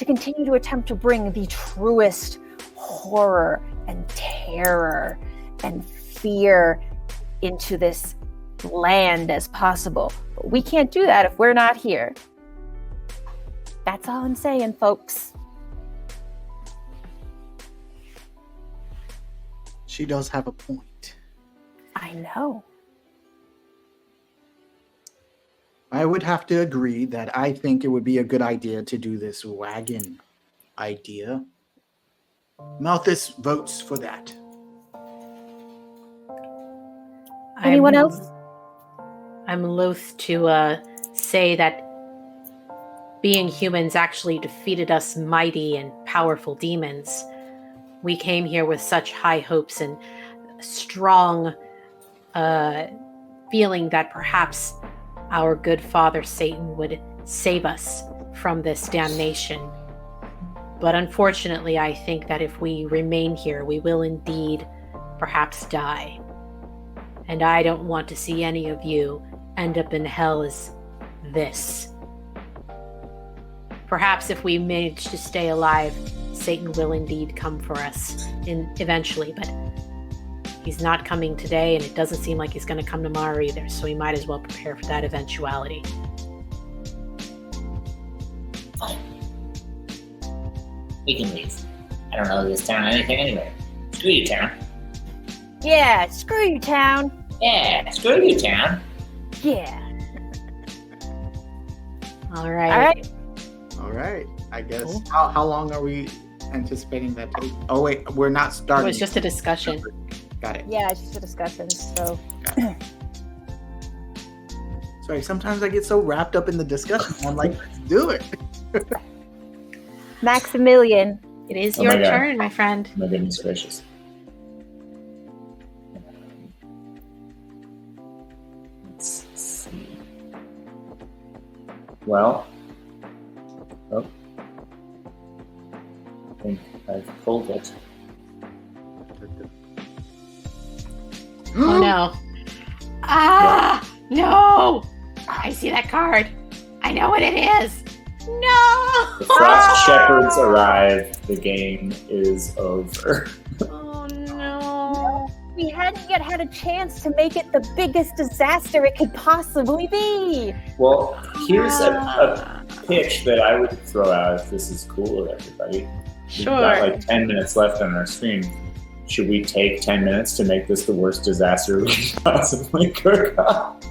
continue to attempt to bring the truest horror and terror and fear into this land as possible. But we can't do that if we're not here. That's all I'm saying, folks. She does have a point. I know. I would have to agree that I think it would be a good idea to do this wagon idea. Malthus votes for that. Anyone else? I'm loath to say that being humans actually defeated us mighty and powerful demons. We came here with such high hopes and strong feeling that perhaps our good father Satan would save us from this damnation. But unfortunately, I think that if we remain here, we will indeed perhaps die. And I don't want to see any of you end up in hell as this. Perhaps if we manage to stay alive, Satan will indeed come for us eventually, but he's not coming today, and it doesn't seem like he's going to come tomorrow either, so we might as well prepare for that eventuality. Fine. We can leave. I don't know this town anything anyway. Screw you, town. Yeah, screw you, town. Yeah, screw you, town. Yeah. All right. All right. All right. I guess. Cool. How long are we anticipating that take? Oh wait, we're not It starting. was just a discussion. Got it. Yeah, it's just a discussion. So Sorry, sometimes I get so wrapped up in the discussion. I'm like, let's do it. Maximilian. It is Oh your my God. turn, my friend. My goodness gracious. Let's see. Well, I think I've pulled it. Oh no. Ah! No! I see that card. I know what it is. No! The Frost Shepherds arrive. The game is over. Oh no. We hadn't yet had a chance to make it the biggest disaster it could possibly be. Well, here's a pitch that I would throw out if this is cool with everybody. We've got Sure. like 10 minutes left on our stream. Should we take 10 minutes to make this the worst disaster we can possibly cook up?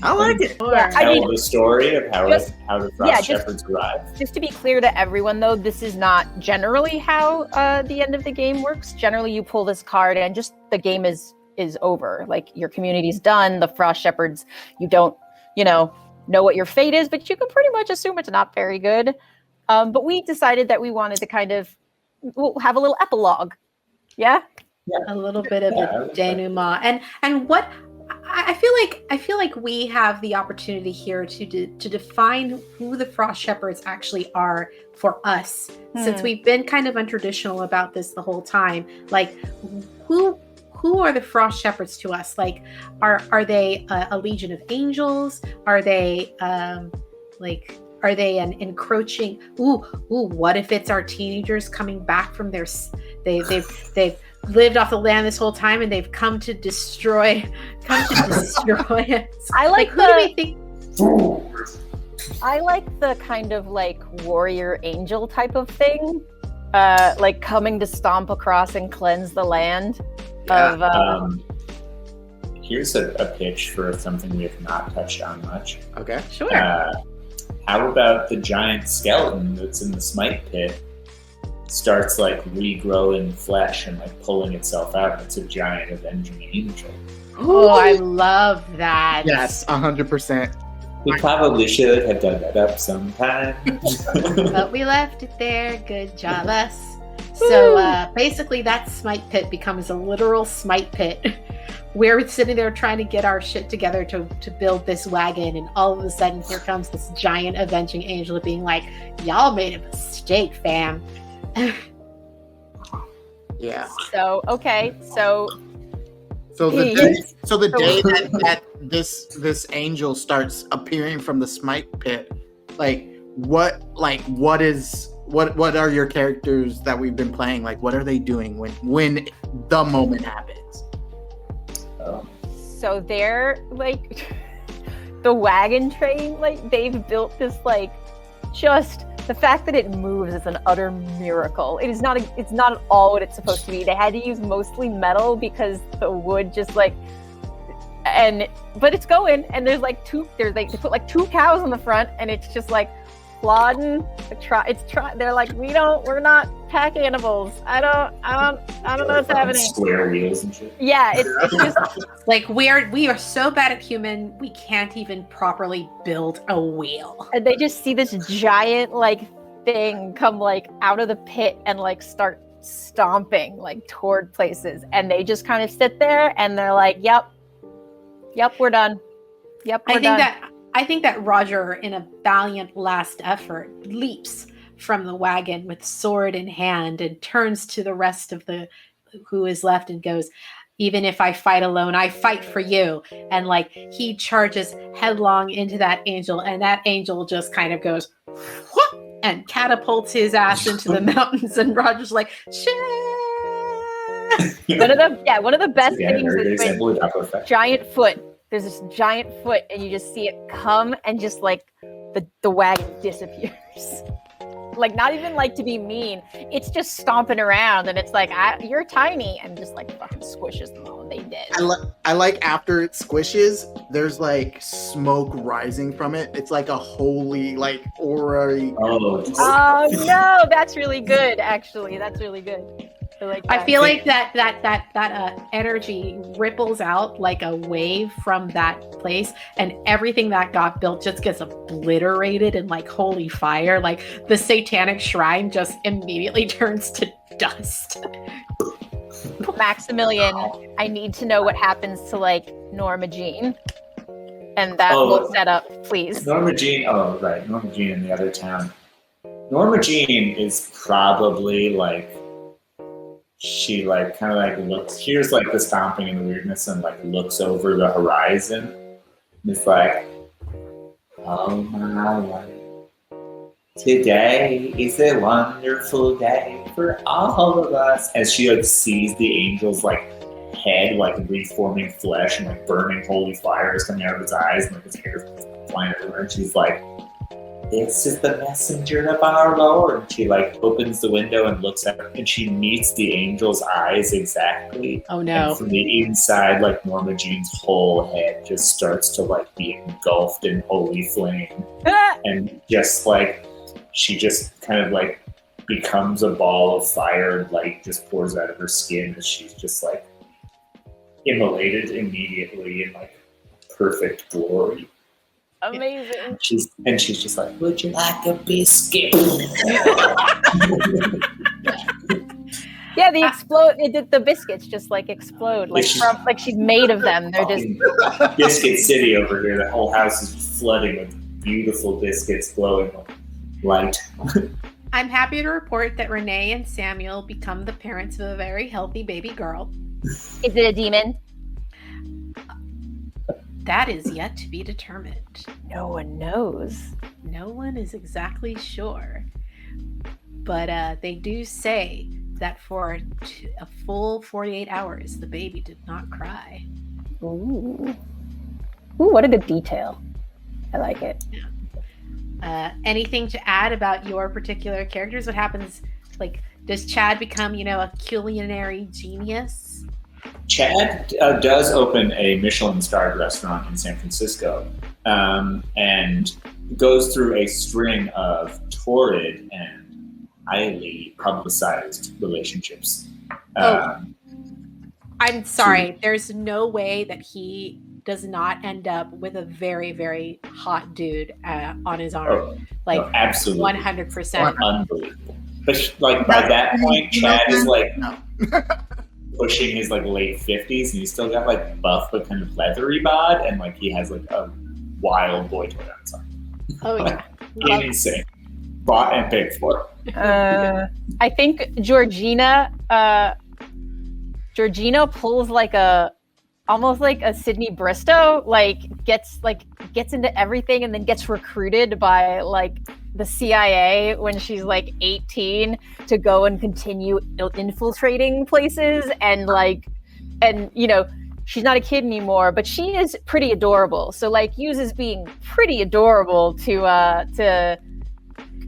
I like it. Yeah, I Tell mean, the story of how how the Frost yeah, just- Shepherds arrived. just to be clear to everyone, though, this is not generally how the end of the game works. Generally, you pull this card and just the game is over. Like, your community's done. The Frost Shepherds, you don't, know what your fate is, but you can pretty much assume it's not very good. But we decided that we wanted to kind of have a little epilogue. Yeah? A little bit of Yeah, I a would denouement. And what I feel like we have the opportunity here to define who the Frost Shepherds actually are for us, since we've been kind of untraditional about this the whole time. Like, who are the Frost Shepherds to us? Like, are they a legion of angels? Are they are they an encroaching? What if it's our teenagers coming back from their? They've lived off the land this whole time, and they've come to destroy us. I like who do we think? I like the kind of like warrior angel type of thing, like coming to stomp across and cleanse the land. Here's a pitch for something we have not touched on much. Okay. Sure. How about the giant skeleton that's in the smite pit starts like regrowing flesh and like pulling itself out? It's a giant avenging angel. Oh, I love that. Yes, 100%. We probably should have dug that up sometime. But we left it there. Good job, us. So basically, that smite pit becomes a literal smite pit. We're sitting there trying to get our shit together to build this wagon, and all of a sudden, here comes this giant avenging angel being like, "Y'all made a mistake, fam." Yeah. So okay, so So the day that this angel starts appearing from the smite pit, what are your characters that we've been playing? Like, what are they doing when the moment happens? So they're like the wagon train, like they've built this just the fact that it moves is an utter miracle. It's not at all what it's supposed to be. They had to use mostly metal because the wood just but it's going, and they put two cows on the front, and it's just plodding. They're like, we're not pack animals. I don't know what's happening. Square wheels and shit. Yeah, it's just we are so bad at human, we can't even properly build a wheel. and they just see this giant thing come out of the pit and start stomping toward places, and they just kind of sit there and they're like, yep, we're done. Yep, we're done. I think that Roger, in a valiant last effort, leaps from the wagon with sword in hand and turns to the rest of who is left and goes, even if I fight alone, I fight for you. And like he charges headlong into that angel, and that angel just kind of goes whoop, and catapults his ass into the mountains. And Roger's like, shit. One of the best things is when when giant foot. There's this giant foot, and you just see it come, and just like the wagon disappears. Like not even like to be mean, it's just stomping around, and it's like you're tiny, and just like fucking squishes them all, and they dead. I like after it squishes, there's like smoke rising from it. It's like a holy like aura. Oh no, that's really good. Actually, that's really good. I feel like that energy ripples out like a wave from that place, and everything that got built just gets obliterated in like holy fire. Like the satanic shrine just immediately turns to dust. Maximilian, I need to know what happens to like Norma Jean, and that will set up, please. Norma Jean. Oh, right, Norma Jean in the other town. Norma Jean is probably like. She like kind of like looks, hears like the stomping and the weirdness, and like looks over the horizon. And it's like, oh my life. Today is a wonderful day for all of us. As she like sees the angel's like head like reforming flesh and like burning holy fires coming out of his eyes, and like his hair flying everywhere. And she's like, this is the messenger of our Lord. And she like opens the window and looks at her, and she meets the angel's eyes exactly. Oh no. And from the inside, like Norma Jean's whole head just starts to like be engulfed in holy flame. And just like, she just kind of like becomes a ball of fire, and light just pours out of her skin as she's just like immolated immediately in like perfect glory. Amazing. She's just like, would you like a biscuit? Yeah, they explode. The biscuits just like explode, like like she's made of them. They're just Biscuit City over here. The whole house is flooding with beautiful biscuits glowing with light. I'm happy to report that Renee and Samuel become the parents of a very healthy baby girl. Is it a demon? That is yet to be determined. No one knows. No one is exactly sure. But they do say that for a full 48 hours, the baby did not cry. Ooh, what a good detail. I like it. Yeah. Anything to add about your particular characters? What happens? Like, does Chad become, a culinary genius? Chad does open a Michelin-starred restaurant in San Francisco, and goes through a string of torrid and highly publicized relationships. I'm sorry. There's no way that he does not end up with a very, very hot dude on his arm. No, absolutely. 100%. Unbelievable. But like by that point, Chad is like pushing his like late 50s, and he's still got like buff but kind of leathery bod, and like he has like a wild boy toy on his arm. Oh yeah. Insane. Bought and paid for. I think Georgina pulls like almost like a Sydney Bristow, gets into everything, and then gets recruited by like the CIA when she's like 18 to go and continue infiltrating places, and she's not a kid anymore, but she is pretty adorable. So like uses being pretty adorable to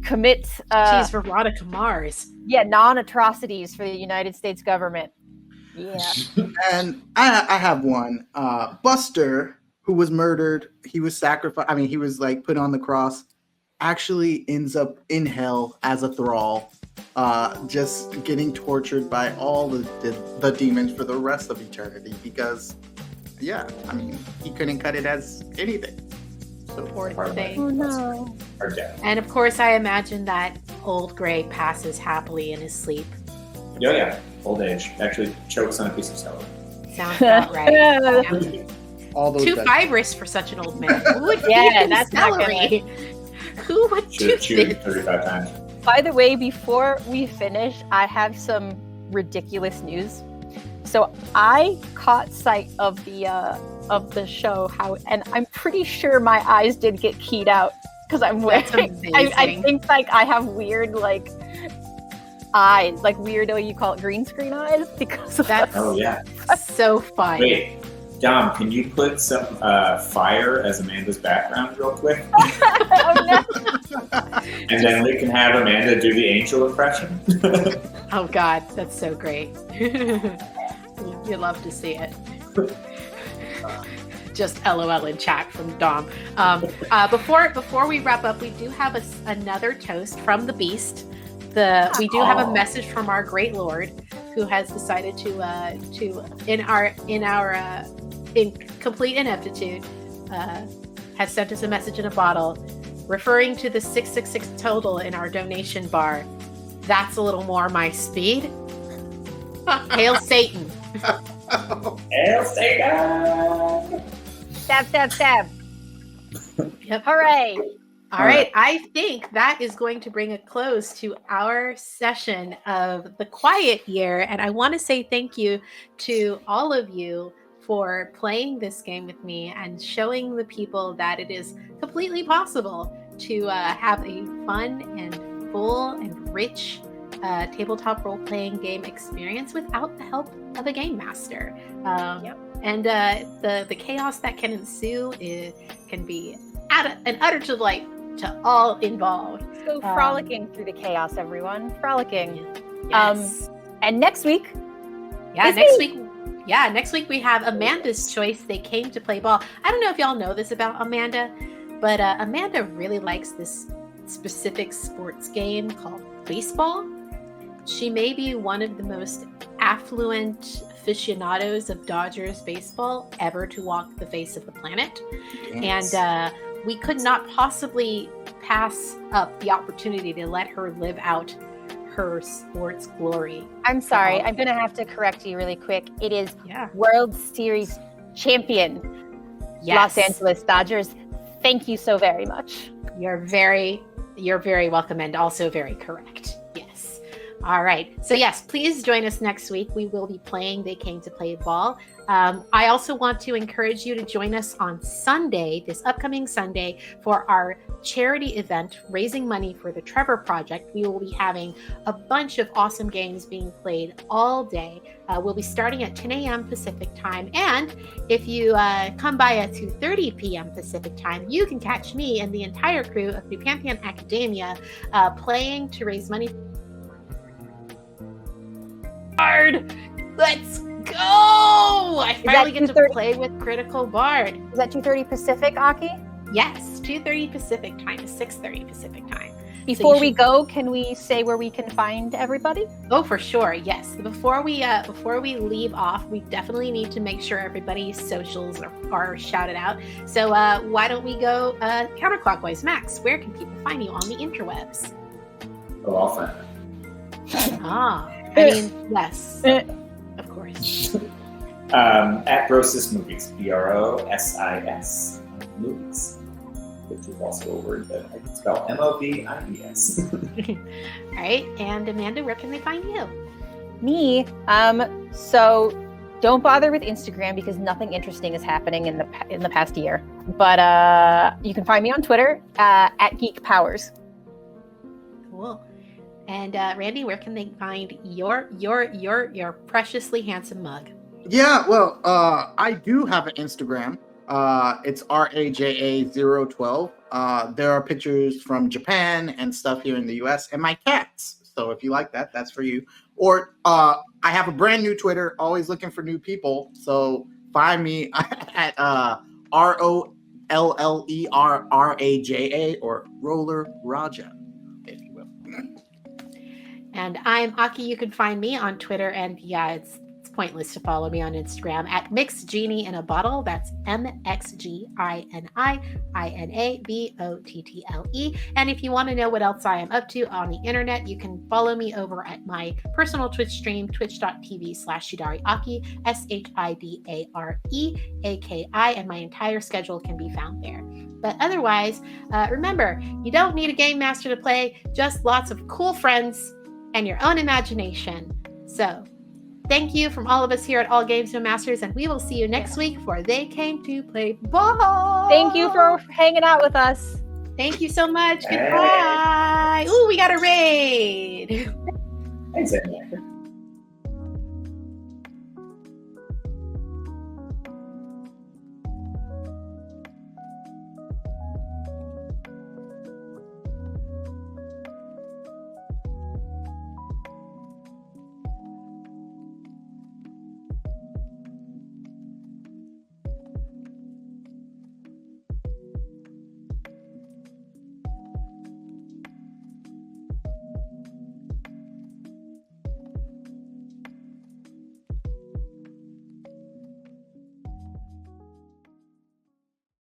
commit she's Veronica Mars. Yeah, non-atrocities for the United States government. Yeah. And I have one. Buster, who was murdered, he was sacrificed. I mean, he was like put on the cross, actually ends up in hell as a thrall, just getting tortured by all the demons for the rest of eternity because, yeah, I mean, he couldn't cut it as anything. So Poor thing. Oh no. And of course, I imagine that old Gray passes happily in his sleep. Yeah. Old age. Actually chokes on a piece of celery. Sounds about right. Yeah. All those Too guys. fibrous for such an old man. Who would Yeah, eat that's not celery? Who would do Shoot this? 35 times. By the way, before we finish, I have some ridiculous news. So I caught sight of the show, and I'm pretty sure my eyes did get keyed out because I'm wearing. I think like I have weird like eyes, like weirdo, you call it green screen eyes, because of That's Oh yeah. so fun. Wait, Dom, can you put some fire as Amanda's background real quick? Oh, no. And then we can have Amanda do the angel impression. Oh God, that's so great. You love to see it. Just LOL in chat from Dom. Before we wrap up, we do have another toast from the Beast. We do have a message from our great Lord, who has decided to in complete ineptitude, has sent us a message in a bottle, referring to the 666 total in our donation bar. That's a little more my speed. Hail Satan! Hail Satan! Stab. Yep. Hooray! All right, I think that is going to bring a close to our session of the Quiet Year. And I want to say thank you to all of you for playing this game with me and showing the people that it is completely possible to have a fun and full and rich tabletop role-playing game experience without the help of a game master. And the chaos that can ensue can be an utter delight to all involved. So frolicking through the chaos, everyone. Frolicking. Yes. And next week. Next week we have Amanda's Choice. They came to play ball. I don't know if y'all know this about Amanda, but Amanda really likes this specific sports game called baseball. She may be one of the most affluent aficionados of Dodgers baseball ever to walk the face of the planet. Yes. And we could not possibly pass up the opportunity to let her live out her sports glory. I'm sorry. I'm going to have to correct you really quick. It is World Series champion, Los Angeles Dodgers. Thank you so very much. You're very welcome, and also very correct. Yes. All right. So yes, please join us next week. We will be playing They Came to Play Ball. I also want to encourage you to join us on Sunday, this upcoming Sunday, for our charity event, raising money for the Trevor Project. We will be having a bunch of awesome games being played all day. We'll be starting at 10 a.m. Pacific time. And if you come by at 2:30 p.m. Pacific time, you can catch me and the entire crew of the Pantheon Academia playing to raise money. Let's go! I finally get to play with Critical Bard. Is that 2:30 Pacific, Aki? Yes, 2:30 Pacific time to 6:30 Pacific time. Before we go, can we say where we can find everybody? Oh, for sure, yes. Before we leave off, we definitely need to make sure everybody's socials are shouted out. So why don't we go counterclockwise? Max, where can people find you on the interwebs? Oh, I'll find I mean, yes, of course. At Brosis Movies, BROSIS Movies, which is also a word that I can spell MOVIES. All right, and Amanda, where can they find you? Me, so don't bother with Instagram because nothing interesting is happening in the past year. But you can find me on Twitter at Geek Powers. Cool. And Randy, where can they find your preciously handsome mug? Yeah, well, I do have an Instagram. It's RAJA012. There are pictures from Japan and stuff here in the US and my cats. So if you like that, that's for you. Or I have a brand new Twitter, always looking for new people. So find me at ROLLERRAJA or Roller Raja, if you will. And I'm Aki. You can find me on Twitter, and it's pointless to follow me on Instagram at MixGenie in a Bottle. That's MXGINIINABOTTLE. And if you want to know what else I am up to on the internet, you can follow me over at my personal Twitch stream, twitch.tv/ShidariAki, SHIDAREAKI, and my entire schedule can be found there. But otherwise, remember, you don't need a game master to play, just lots of cool friends and your own imagination. So Thank you from all of us here at All Games No Masters, and we will see you next week for They Came to Play Ball. Thank you for hanging out with us. Thank you so much. Goodbye. Ooh, we got a raid. Thanks, Edmund.